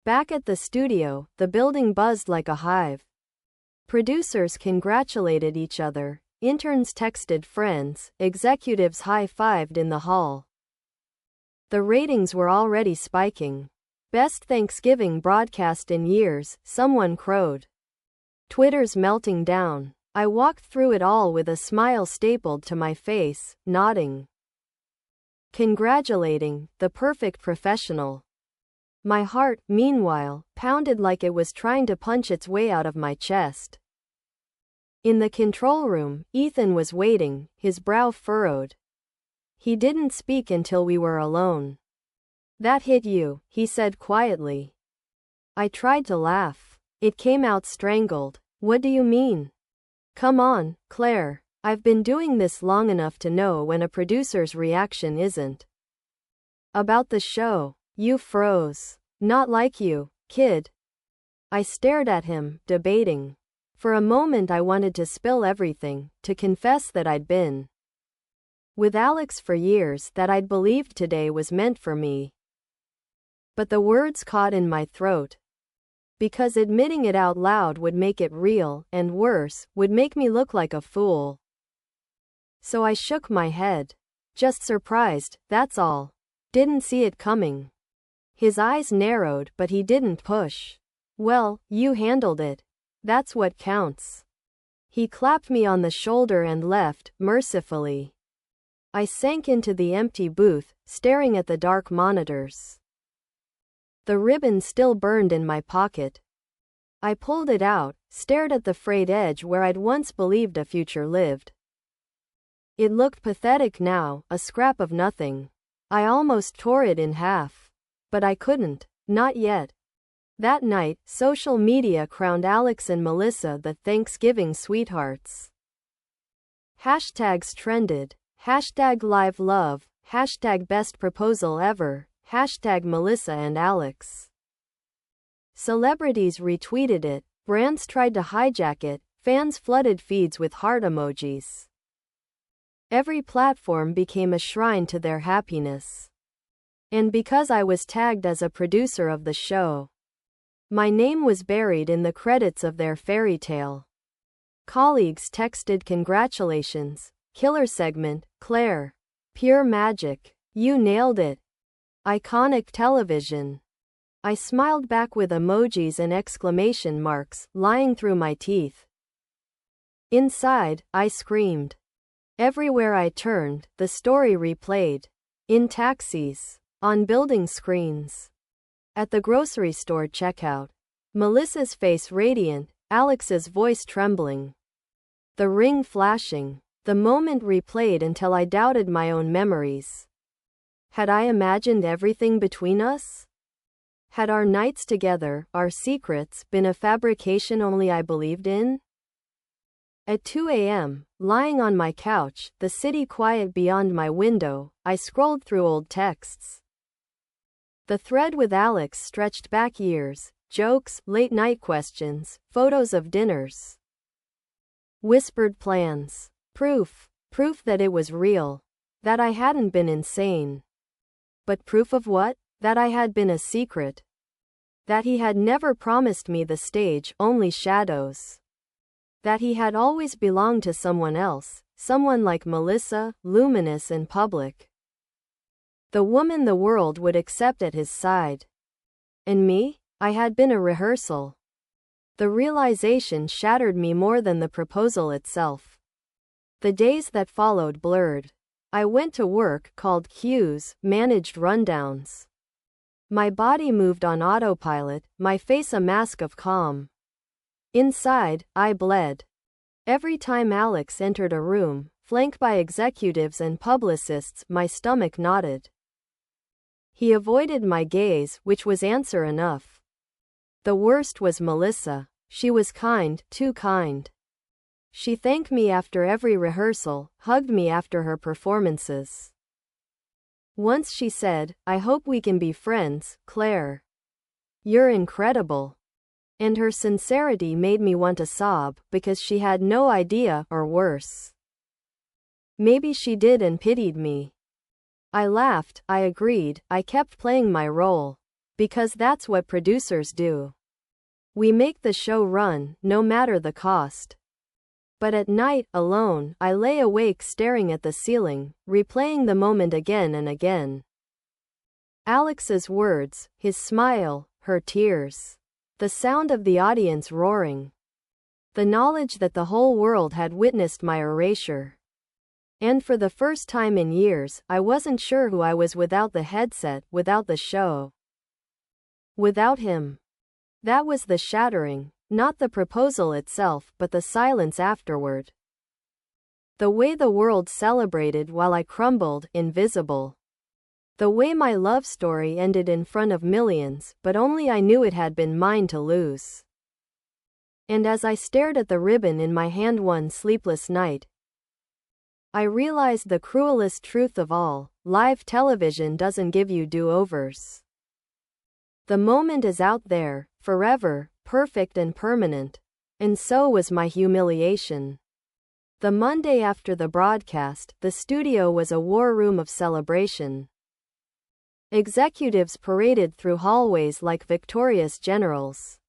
Back at the studio, the building buzzed like a hive. Producers congratulated each other, interns texted friends, executives high-fived in the hall. The ratings were already spiking. Best Thanksgiving broadcast in years, someone crowed. Twitter's melting down. I walked through it all with a smile stapled to my face, nodding. Congratulating, the perfect professional. My heart, meanwhile, pounded like it was trying to punch its way out of my chest. In the control room, Ethan was waiting, his brow furrowed. He didn't speak until we were alone. That hit you, he said quietly. I tried to laugh. It came out strangled. What do you mean? Come on, Claire. I've been doing this long enough to know when a producer's reaction isn't about the show. You froze. Not like you, kid. I stared at him, debating. For a moment I wanted to spill everything, to confess that I'd been with Alex for years, that I'd believed today was meant for me. But the words caught in my throat. Because admitting it out loud would make it real, and worse, would make me look like a fool. So I shook my head. Just surprised, that's all. Didn't see it coming. His eyes narrowed, but he didn't push. Well, you handled it. That's what counts. He clapped me on the shoulder and left, mercifully. I sank into the empty booth, staring at the dark monitors. The ribbon still burned in my pocket. I pulled it out, stared at the frayed edge where I'd once believed a future lived. It looked pathetic now, a scrap of nothing. I almost tore it in half. But I couldn't. Not yet. That night, social media crowned Alex and Melissa the Thanksgiving sweethearts. Hashtags trended. Hashtag live love. Hashtag best proposal ever. Hashtag Melissa and Alex. Celebrities retweeted it. Brands tried to hijack it. Fans flooded feeds with heart emojis. Every platform became a shrine to their happiness. And because I was tagged as a producer of the show, my name was buried in the credits of their fairy tale. Colleagues texted congratulations. Killer segment, Claire. Pure magic. You nailed it. Iconic television. I smiled back with emojis and exclamation marks, lying through my teeth. Inside, I screamed. Everywhere I turned, the story replayed. In taxis. On building screens. At the grocery store checkout. Melissa's face radiant, Alex's voice trembling. The ring flashing. The moment replayed until I doubted my own memories. Had I imagined everything between us? Had our nights together, our secrets, been a fabrication only I believed in? At 2 a.m., lying on my couch, the city quiet beyond my window, I scrolled through old texts. The thread with Alex stretched back years, jokes, late-night questions, photos of dinners. Whispered plans. Proof that it was real. That I hadn't been insane. But proof of what? That I had been a secret. That he had never promised me the stage, only shadows. That he had always belonged to someone else, someone like Melissa, luminous and public. The woman the world would accept at his side. And me? I had been a rehearsal. The realization shattered me more than the proposal itself. The days that followed blurred. I went to work, called queues, managed rundowns. My body moved on autopilot, my face a mask of calm. Inside, I bled. Every time Alex entered a room, flanked by executives and publicists, my stomach knotted. He avoided my gaze, which was answer enough. The worst was Melissa. She was kind, too kind. She thanked me after every rehearsal, hugged me after her performances. Once she said, "I hope we can be friends, Claire. You're incredible." And her sincerity made me want to sob, because she had no idea, or worse. Maybe she did and pitied me. I laughed, I agreed, I kept playing my role. Because that's what producers do. We make the show run, no matter the cost. But at night, alone, I lay awake staring at the ceiling, replaying the moment again and again. Alex's words, his smile, her tears. The sound of the audience roaring. The knowledge that the whole world had witnessed my erasure. And for the first time in years, I wasn't sure who I was without the headset, without the show. Without him. That was the shattering. Not the proposal itself, but the silence afterward. The way the world celebrated while I crumbled, invisible. The way my love story ended in front of millions, but only I knew it had been mine to lose. And as I stared at the ribbon in my hand one sleepless night, I realized the cruelest truth of all: live television doesn't give you do-overs. The moment is out there, forever, perfect and permanent. And so was my humiliation. The Monday after the broadcast, the studio was a war room of celebration. Executives paraded through hallways like victorious generals,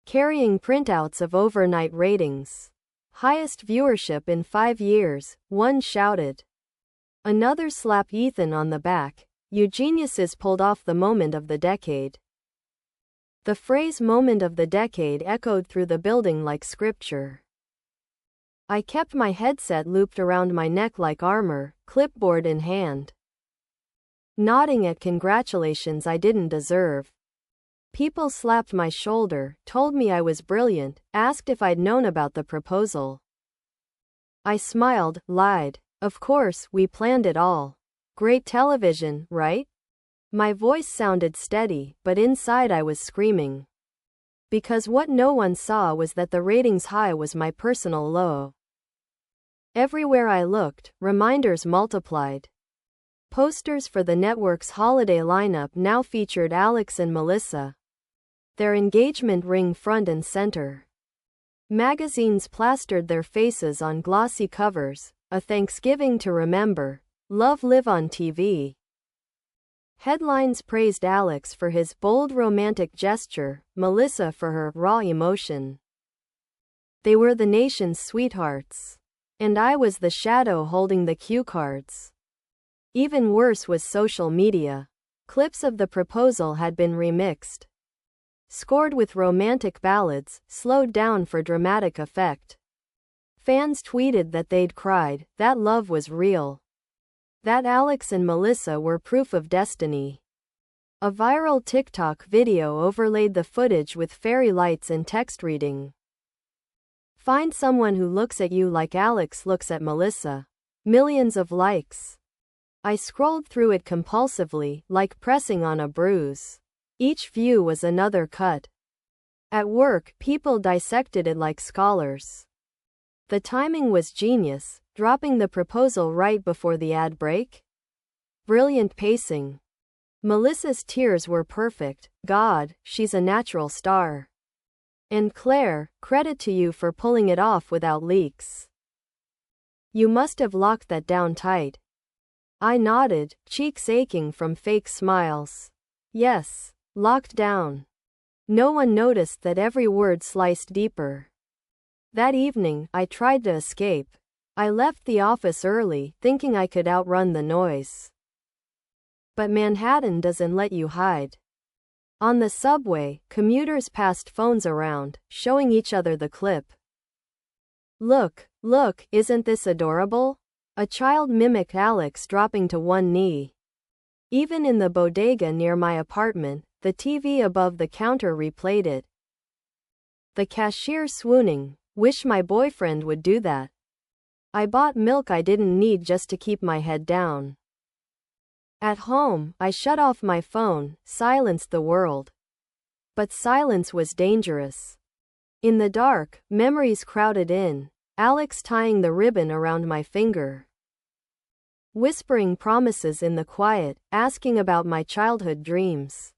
carrying printouts of overnight ratings. Highest viewership in 5 years, one shouted. Another slapped Ethan on the back. You geniuses pulled off the moment of the decade. The phrase "moment of the decade" echoed through the building like scripture. I kept my headset looped around my neck like armor, clipboard in hand, nodding at congratulations I didn't deserve. People slapped my shoulder, told me I was brilliant, asked if I'd known about the proposal. I smiled, lied. Of course, we planned it all. Great television, right? My voice sounded steady, but inside I was screaming. Because what no one saw was that the ratings high was my personal low. Everywhere I looked, reminders multiplied. Posters for the network's holiday lineup now featured Alex and Melissa, their engagement ring front and center. Magazines plastered their faces on glossy covers, "A Thanksgiving to Remember," "Love Live on TV." Headlines praised Alex for his bold romantic gesture, Melissa for her raw emotion. They were the nation's sweethearts. And I was the shadow holding the cue cards. Even worse was social media. Clips of the proposal had been remixed, scored with romantic ballads, slowed down for dramatic effect. Fans tweeted that they'd cried, that love was real, that Alex and Melissa were proof of destiny. A viral TikTok video overlaid the footage with fairy lights and text reading. Find someone who looks at you like Alex looks at Melissa. Millions of likes. I scrolled through it compulsively, like pressing on a bruise. Each view was another cut. At work, people dissected it like scholars. The timing was genius, dropping the proposal right before the ad break. Brilliant pacing. Melissa's tears were perfect. God, she's a natural star. And Claire, credit to you for pulling it off without leaks. You must have locked that down tight. I nodded, cheeks aching from fake smiles. Yes, locked down. No one noticed that every word sliced deeper. That evening, I tried to escape. I left the office early, thinking I could outrun the noise. But Manhattan doesn't let you hide. On the subway, commuters passed phones around, showing each other the clip. Look, look, isn't this adorable? A child mimicked Alex, dropping to one knee. Even in the bodega near my apartment, the TV above the counter replayed it. The cashier swooning, wish my boyfriend would do that. I bought milk I didn't need just to keep my head down. At home, I shut off my phone, silenced the world. But silence was dangerous. In the dark, memories crowded in, Alex tying the ribbon around my finger. Whispering promises in the quiet, asking about my childhood dreams.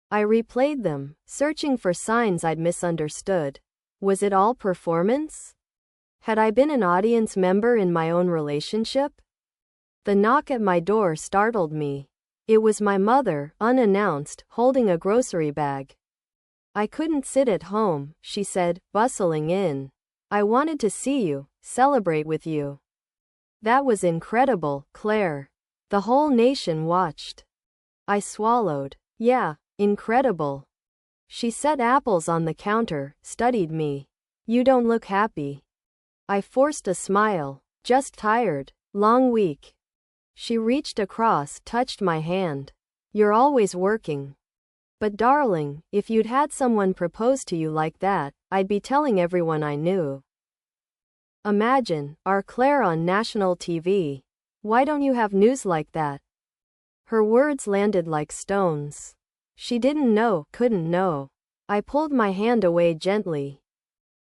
I replayed them, searching for signs I'd misunderstood. Was it all performance? Had I been an audience member in my own relationship? The knock at my door startled me. It was my mother, unannounced, holding a grocery bag. I couldn't sit at home, she said, bustling in. I wanted to see you, celebrate with you. That was incredible, Claire. The whole nation watched. I swallowed. Yeah, incredible. She set apples on the counter, studied me. You don't look happy. I forced a smile. Just tired. Long week. She reached across, touched my hand. You're always working. But darling, if you'd had someone propose to you like that, I'd be telling everyone I knew. Imagine, our Claire on national TV. Why don't you have news like that? Her words landed like stones. She didn't know, couldn't know. I pulled my hand away gently.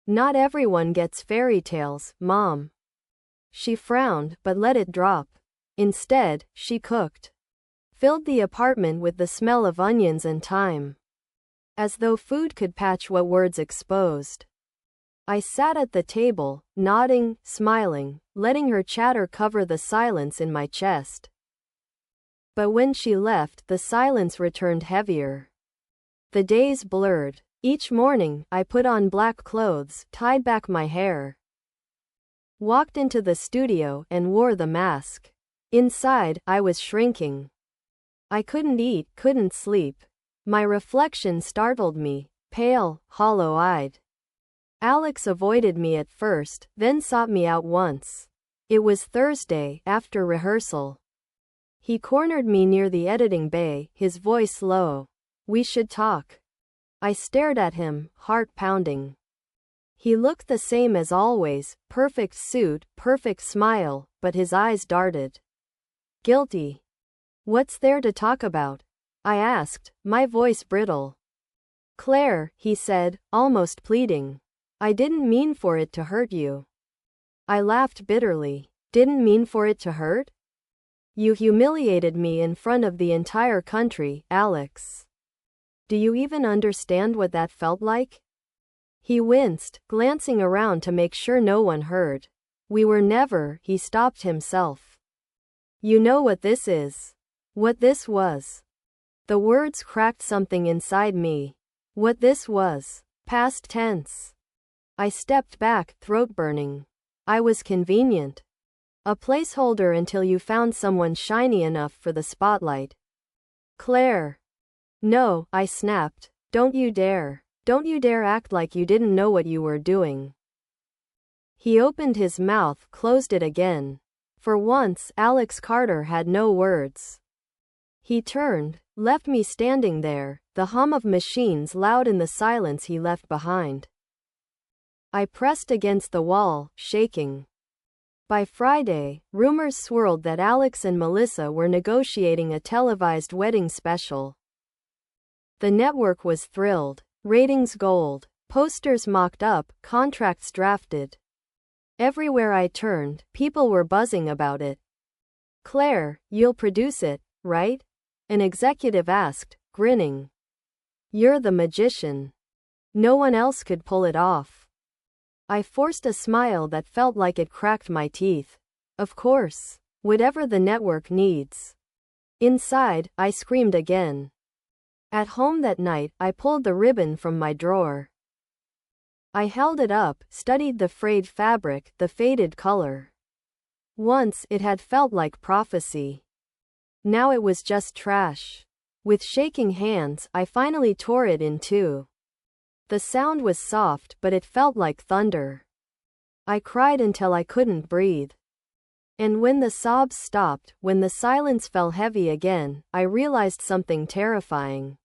Not everyone gets fairy tales, Mom. She frowned, but let it drop. Instead, she cooked. Filled the apartment with the smell of onions and thyme. As though food could patch what words exposed. I sat at the table, nodding, smiling, letting her chatter cover the silence in my chest. But when she left, the silence returned heavier. The days blurred. Each morning, I put on black clothes, tied back my hair. Walked into the studio and wore the mask. Inside, I was shrinking. I couldn't eat, couldn't sleep. My reflection startled me, pale, hollow-eyed. Alex avoided me at first, then sought me out once. It was Thursday, after rehearsal. He cornered me near the editing bay, his voice low. We should talk. I stared at him, heart pounding. He looked the same as always, perfect suit, perfect smile, but his eyes darted. Guilty. What's there to talk about? I asked, my voice brittle. Claire, he said, almost pleading. I didn't mean for it to hurt you. I laughed bitterly. Didn't mean for it to hurt? You humiliated me in front of the entire country, Alex. Do you even understand what that felt like? He winced, glancing around to make sure no one heard. We were never, he stopped himself. You know what this is. What this was. The words cracked something inside me. What this was. Past tense. I stepped back, throat burning. I was convenient. A placeholder until you found someone shiny enough for the spotlight. Claire. No, I snapped. Don't you dare. Don't you dare act like you didn't know what you were doing. He opened his mouth, closed it again. For once, Alex Carter had no words. He turned, left me standing there, the hum of machines loud in the silence he left behind. I pressed against the wall, shaking. By Friday, rumors swirled that Alex and Melissa were negotiating a televised wedding special. The network was thrilled. Ratings gold. Posters mocked up, contracts drafted. Everywhere I turned, people were buzzing about it. Claire, you'll produce it, right? An executive asked, grinning. You're the magician. No one else could pull it off. I forced a smile that felt like it cracked my teeth. Of course. Whatever the network needs. Inside, I screamed again. At home that night, I pulled the ribbon from my drawer. I held it up, studied the frayed fabric, the faded color. Once, it had felt like prophecy. Now it was just trash. With shaking hands, I finally tore it in two. The sound was soft, but it felt like thunder. I cried until I couldn't breathe. And when the sobs stopped, when the silence fell heavy again, I realized something terrifying.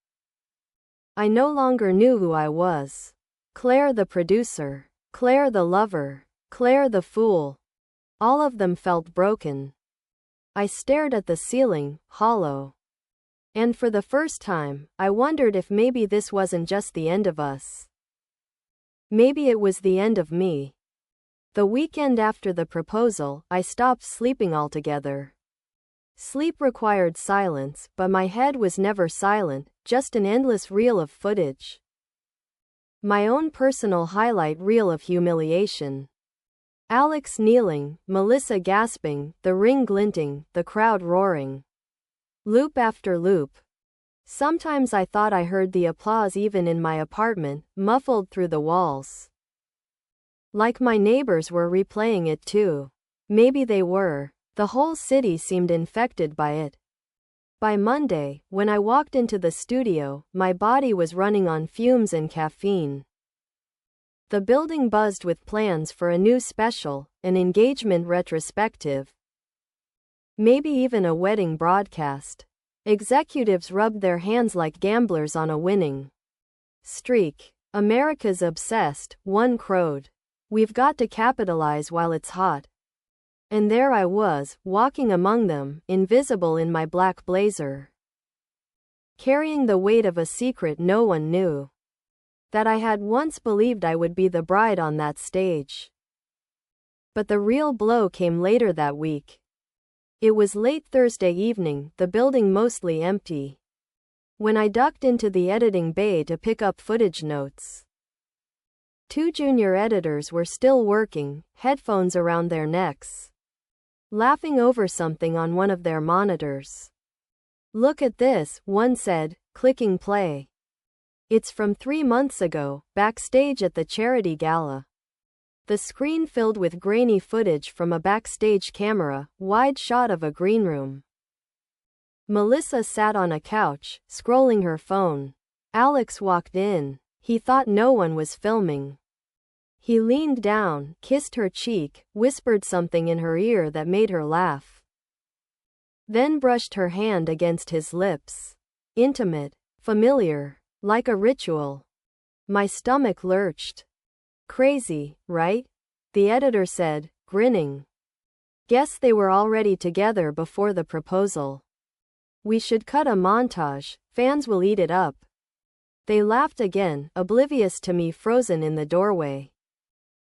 I no longer knew who I was. Claire the producer. Claire the lover. Claire the fool. All of them felt broken. I stared at the ceiling, hollow. And for the first time, I wondered if maybe this wasn't just the end of us. Maybe it was the end of me. The weekend after the proposal, I stopped sleeping altogether. Sleep required silence, but my head was never silent, just an endless reel of footage. My own personal highlight reel of humiliation. Alex kneeling, Melissa gasping, the ring glinting, the crowd roaring. Loop after loop. Sometimes I thought I heard the applause even in my apartment, muffled through the walls. Like my neighbors were replaying it too. Maybe they were. The whole city seemed infected by it. By Monday, when I walked into the studio, my body was running on fumes and caffeine. The building buzzed with plans for a new special, an engagement retrospective. Maybe even a wedding broadcast. Executives rubbed their hands like gamblers on a winning streak. America's obsessed, one crowed. We've got to capitalize while it's hot. And there I was, walking among them, invisible in my black blazer. Carrying the weight of a secret no one knew. That I had once believed I would be the bride on that stage. But the real blow came later that week. It was late Thursday evening, the building mostly empty. When I ducked into the editing bay to pick up footage notes. 2 junior editors were still working, headphones around their necks. Laughing over something on one of their monitors. Look at this, one said, clicking play. It's from 3 months ago, backstage at the charity gala. The screen filled with grainy footage from a backstage camera, wide shot of a green room. Melissa sat on a couch, scrolling her phone. Alex walked in. He thought no one was filming. He leaned down, kissed her cheek, whispered something in her ear that made her laugh. Then brushed her hand against his lips. Intimate, familiar, like a ritual. My stomach lurched. Crazy, right? The editor said, grinning. Guess they were already together before the proposal. We should cut a montage, fans will eat it up. They laughed again, oblivious to me frozen in the doorway.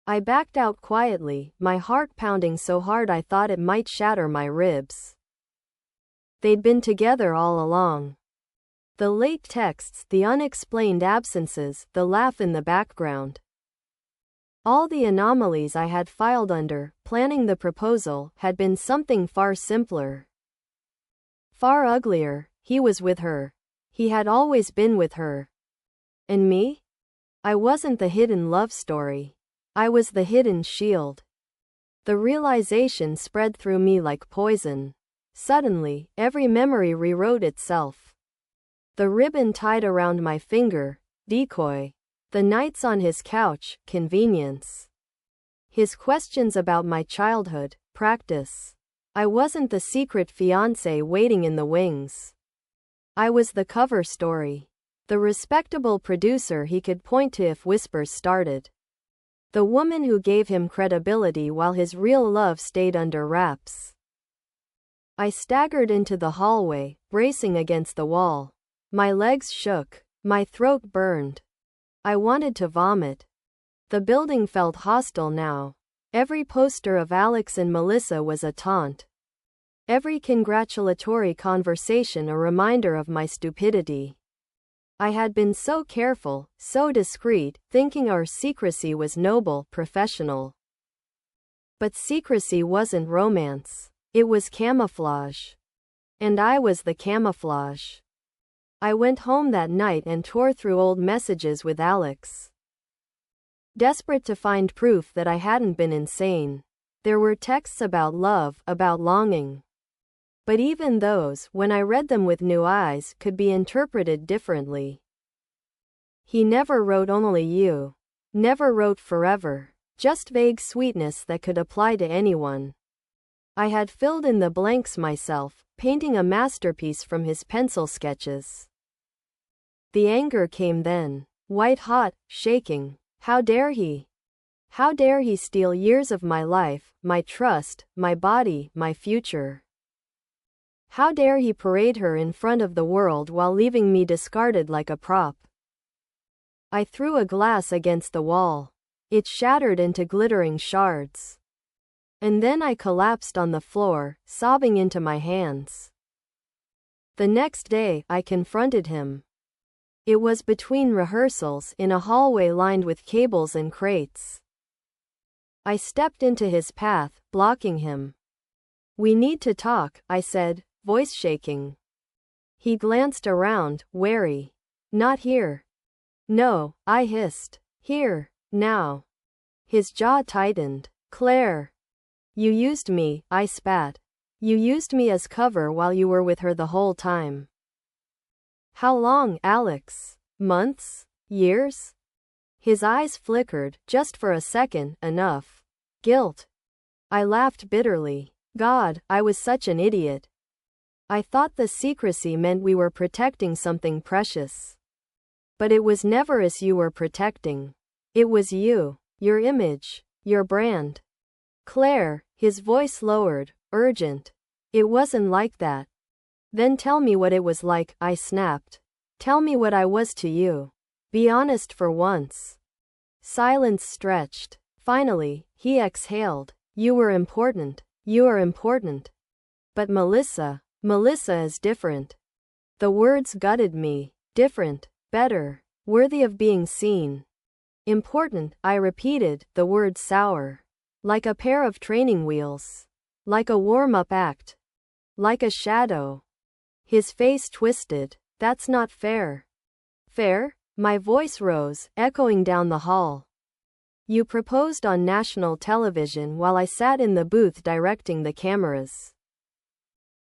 I backed out quietly, my heart pounding so hard I thought it might shatter my ribs. They'd been together all along. The late texts, the unexplained absences, the laugh in the background. All the anomalies I had filed under, planning the proposal, had been something far simpler. Far uglier. He was with her. He had always been with her. And me? I wasn't the hidden love story. I was the hidden shield. The realization spread through me like poison. Suddenly, every memory rewrote itself. The ribbon tied around my finger, decoy. The nights on his couch, convenience. His questions about my childhood, practice. I wasn't the secret fiancé waiting in the wings. I was the cover story. The respectable producer he could point to if whispers started. The woman who gave him credibility while his real love stayed under wraps. I staggered into the hallway, bracing against the wall. My legs shook. My throat burned. I wanted to vomit. The building felt hostile now. Every poster of Alex and Melissa was a taunt. Every congratulatory conversation a reminder of my stupidity. I had been so careful, so discreet, thinking our secrecy was noble, professional. But secrecy wasn't romance. It was camouflage. And I was the camouflage. I went home that night and tore through old messages with Alex. Desperate to find proof that I hadn't been insane. There were texts about love, about longing. But even those, when I read them with new eyes, could be interpreted differently. He never wrote only you. Never wrote forever. Just vague sweetness that could apply to anyone. I had filled in the blanks myself, painting a masterpiece from his pencil sketches. The anger came then. White hot, shaking. How dare he? How dare he steal years of my life, my trust, my body, my future? How dare he parade her in front of the world while leaving me discarded like a prop? I threw a glass against the wall. It shattered into glittering shards. And then I collapsed on the floor, sobbing into my hands. The next day, I confronted him. It was between rehearsals in a hallway lined with cables and crates. I stepped into his path, blocking him. "We need to talk," I said, voice shaking. He glanced around, wary. "Not here." "No," I hissed. "Here, now." His jaw tightened. "Claire. You used me," I spat. "You used me as cover while you were with her the whole time." "How long, Alex? Months? Years?" His eyes flickered, just for a second, enough. Guilt. I laughed bitterly. God, I was such an idiot. I thought the secrecy meant we were protecting something precious. But it was never us you were protecting. It was you, your image, your brand. Claire, his voice lowered, urgent. "It wasn't like that." "Then tell me what it was like," I snapped. "Tell me what I was to you. Be honest for once." Silence stretched. Finally, he exhaled. "You were important. You are important. But Melissa is different." The words gutted me. Different, better, worthy of being seen. Important, I repeated, the word sour. Like a pair of training wheels. Like a warm-up act. Like a shadow. His face twisted. "That's not fair." "Fair?" My voice rose, echoing down the hall. "You proposed on national television while I sat in the booth directing the cameras.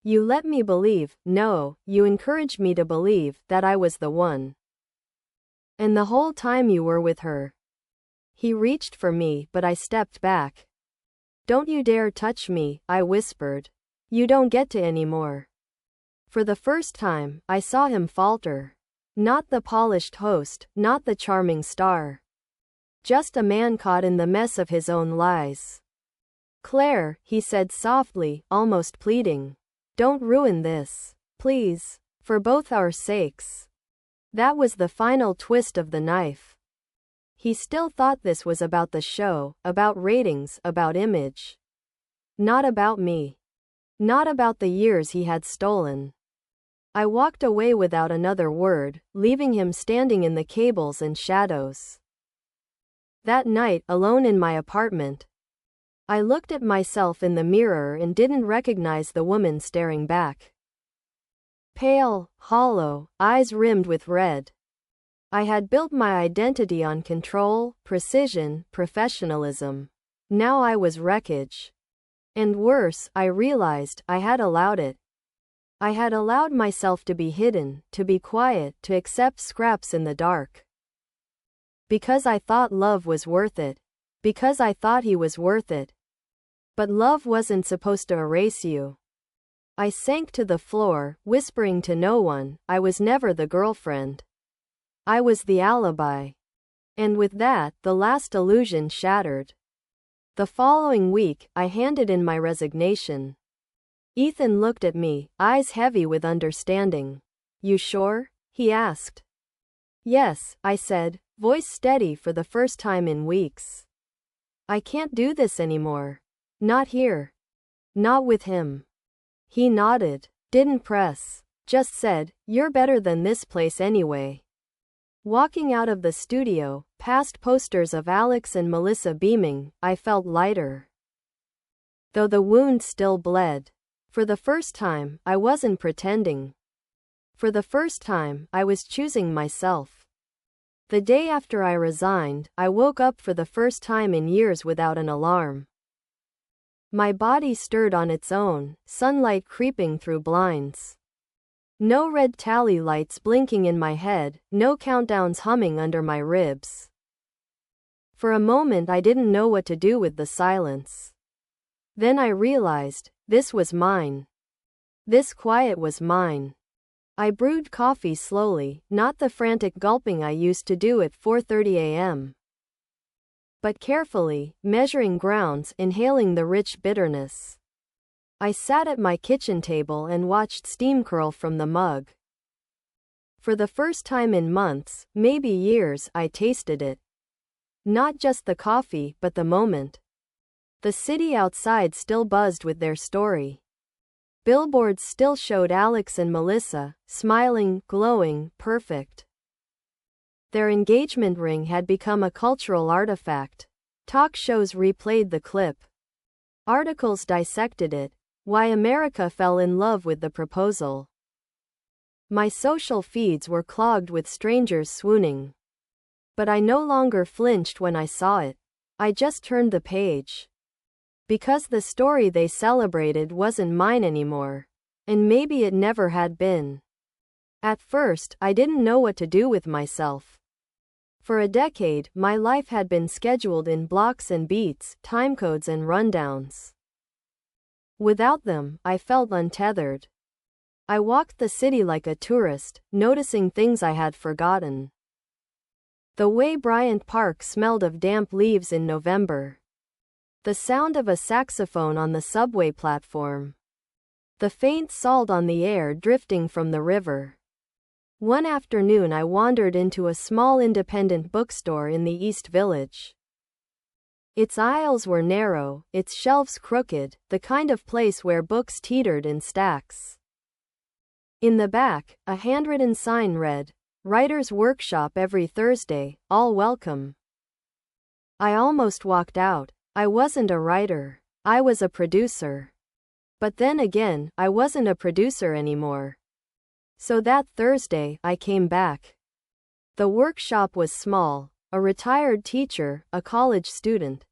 You let me believe, no, you encouraged me to believe, that I was the one. And the whole time you were with her." He reached for me, but I stepped back. "Don't you dare touch me," I whispered. "You don't get to anymore." For the first time, I saw him falter. Not the polished host, not the charming star. Just a man caught in the mess of his own lies. "Claire," he said softly, almost pleading. "Don't ruin this. Please. For both our sakes." That was the final twist of the knife. He still thought this was about the show, about ratings, about image. Not about me. Not about the years he had stolen. I walked away without another word, leaving him standing in the cables and shadows. That night, alone in my apartment, I looked at myself in the mirror and didn't recognize the woman staring back. Pale, hollow, eyes rimmed with red. I had built my identity on control, precision, professionalism. Now I was wreckage. And worse, I realized, I had allowed it. I had allowed myself to be hidden, to be quiet, to accept scraps in the dark. Because I thought love was worth it. Because I thought he was worth it. But love wasn't supposed to erase you. I sank to the floor, whispering to no one, I was never the girlfriend. I was the alibi. And with that, the last illusion shattered. The following week, I handed in my resignation. Ethan looked at me, eyes heavy with understanding. "You sure?" he asked. "Yes," I said, voice steady for the first time in weeks. "I can't do this anymore. Not here. Not with him." He nodded, didn't press, just said, "You're better than this place anyway." Walking out of the studio, past posters of Alex and Melissa beaming, I felt lighter. Though the wound still bled. For the first time, I wasn't pretending. For the first time, I was choosing myself. The day after I resigned, I woke up for the first time in years without an alarm. My body stirred on its own, sunlight creeping through blinds. No red tally lights blinking in my head, no countdowns humming under my ribs. For a moment I didn't know what to do with the silence. Then I realized, this was mine. This quiet was mine. I brewed coffee slowly, not the frantic gulping I used to do at 4:30 a.m. but carefully, measuring grounds, inhaling the rich bitterness. I sat at my kitchen table and watched steam curl from the mug. For the first time in months, maybe years, I tasted it. Not just the coffee, but the moment. The city outside still buzzed with their story. Billboards still showed Alex and Melissa, smiling, glowing, perfect. Their engagement ring had become a cultural artifact. Talk shows replayed the clip. Articles dissected it. Why America fell in love with the proposal. My social feeds were clogged with strangers swooning. But I no longer flinched when I saw it. I just turned the page. Because the story they celebrated wasn't mine anymore. And maybe it never had been. At first, I didn't know what to do with myself. For a decade, my life had been scheduled in blocks and beats, timecodes and rundowns. Without them, I felt untethered. I walked the city like a tourist, noticing things I had forgotten. The way Bryant Park smelled of damp leaves in November. The sound of a saxophone on the subway platform. The faint salt on the air drifting from the river. One afternoon I wandered into a small independent bookstore in the East Village. Its aisles were narrow, its shelves crooked, the kind of place where books teetered in stacks. In the back, a handwritten sign read, "Writer's Workshop every Thursday, all welcome." I almost walked out. I wasn't a writer. I was a producer. But then again, I wasn't a producer anymore. So that Thursday, I came back. The workshop was small. A retired teacher, a college student.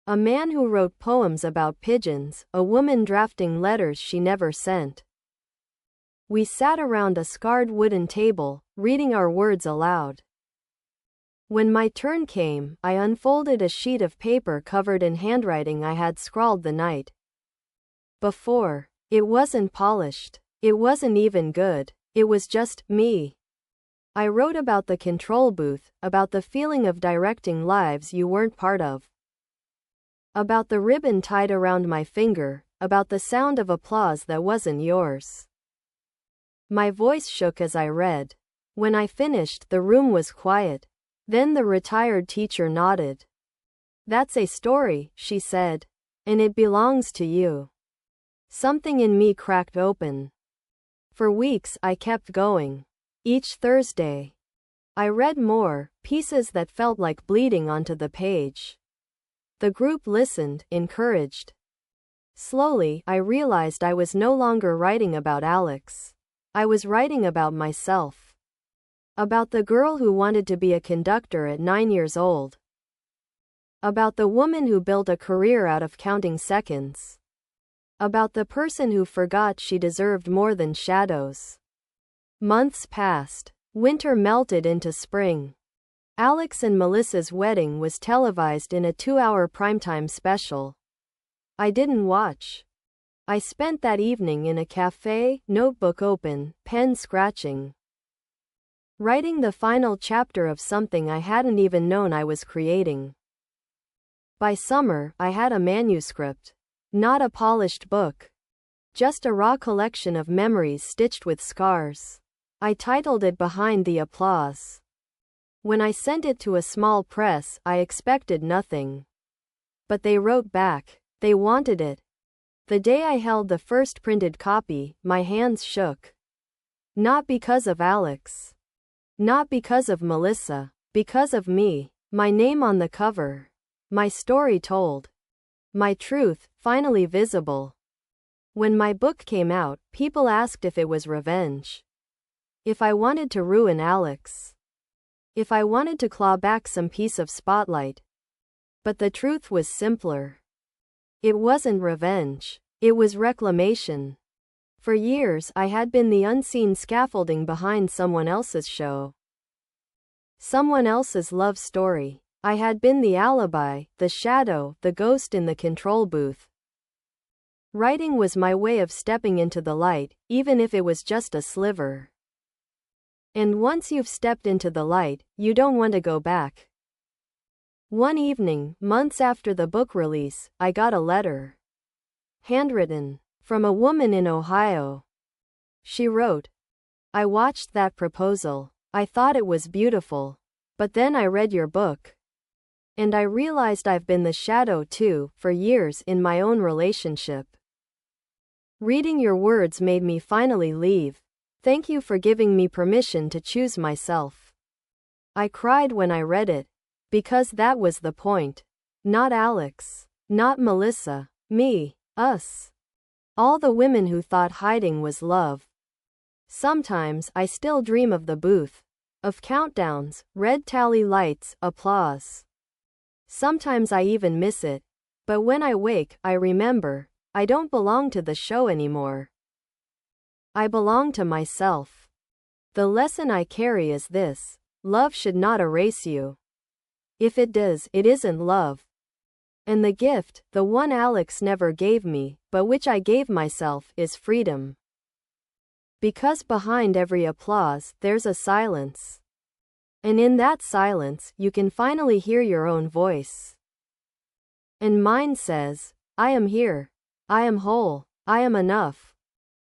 A man who wrote poems about pigeons, a woman drafting letters she never sent. We sat around a scarred wooden table, reading our words aloud. When my turn came, I unfolded a sheet of paper covered in handwriting I had scrawled the night before. It wasn't polished. It wasn't even good. It was just me. I wrote about the control booth, about the feeling of directing lives you weren't part of. About the ribbon tied around my finger, about the sound of applause that wasn't yours. My voice shook as I read. When I finished, the room was quiet. Then the retired teacher nodded. "That's a story," she said. "And it belongs to you." Something in me cracked open. For weeks, I kept going. Each Thursday, I read more, pieces that felt like bleeding onto the page. The group listened, encouraged. Slowly, I realized I was no longer writing about Alex. I was writing about myself. About the girl who wanted to be a conductor at 9 years old. About the woman who built a career out of counting seconds. About the person who forgot she deserved more than shadows. Months passed. Winter melted into spring. Alex and Melissa's wedding was televised in a 2-hour primetime special. I didn't watch. I spent that evening in a cafe, notebook open, pen scratching. Writing the final chapter of something I hadn't even known I was creating. By summer, I had a manuscript. Not a polished book. Just a raw collection of memories stitched with scars. I titled it Behind the Applause. When I sent it to a small press, I expected nothing. But they wrote back. They wanted it. The day I held the first printed copy, my hands shook. Not because of Alex. Not because of Melissa. Because of me. My name on the cover. My story told. My truth, finally visible. When my book came out, people asked if it was revenge. If I wanted to ruin Alex. If I wanted to claw back some piece of spotlight. But the truth was simpler. It wasn't revenge. It was reclamation. For years, I had been the unseen scaffolding behind someone else's show. Someone else's love story. I had been the alibi, the shadow, the ghost in the control booth. Writing was my way of stepping into the light, even if it was just a sliver. And once you've stepped into the light, you don't want to go back. One evening, months after the book release, I got a letter. Handwritten. From a woman in Ohio. She wrote, "I watched that proposal. I thought it was beautiful. But then I read your book. And I realized I've been the shadow too, for years in my own relationship. Reading your words made me finally leave. Thank you for giving me permission to choose myself." I cried when I read it. Because that was the point. Not Alex. Not Melissa. Me. Us. All the women who thought hiding was love. Sometimes I still dream of the booth. Of countdowns, red tally lights, applause. Sometimes I even miss it. But when I wake, I remember, I don't belong to the show anymore. I belong to myself. The lesson I carry is this: love should not erase you. If it does, it isn't love. And the gift, the one Alex never gave me, but which I gave myself, is freedom. Because behind every applause, there's a silence. And in that silence, you can finally hear your own voice. And mine says, I am here. I am whole. I am enough.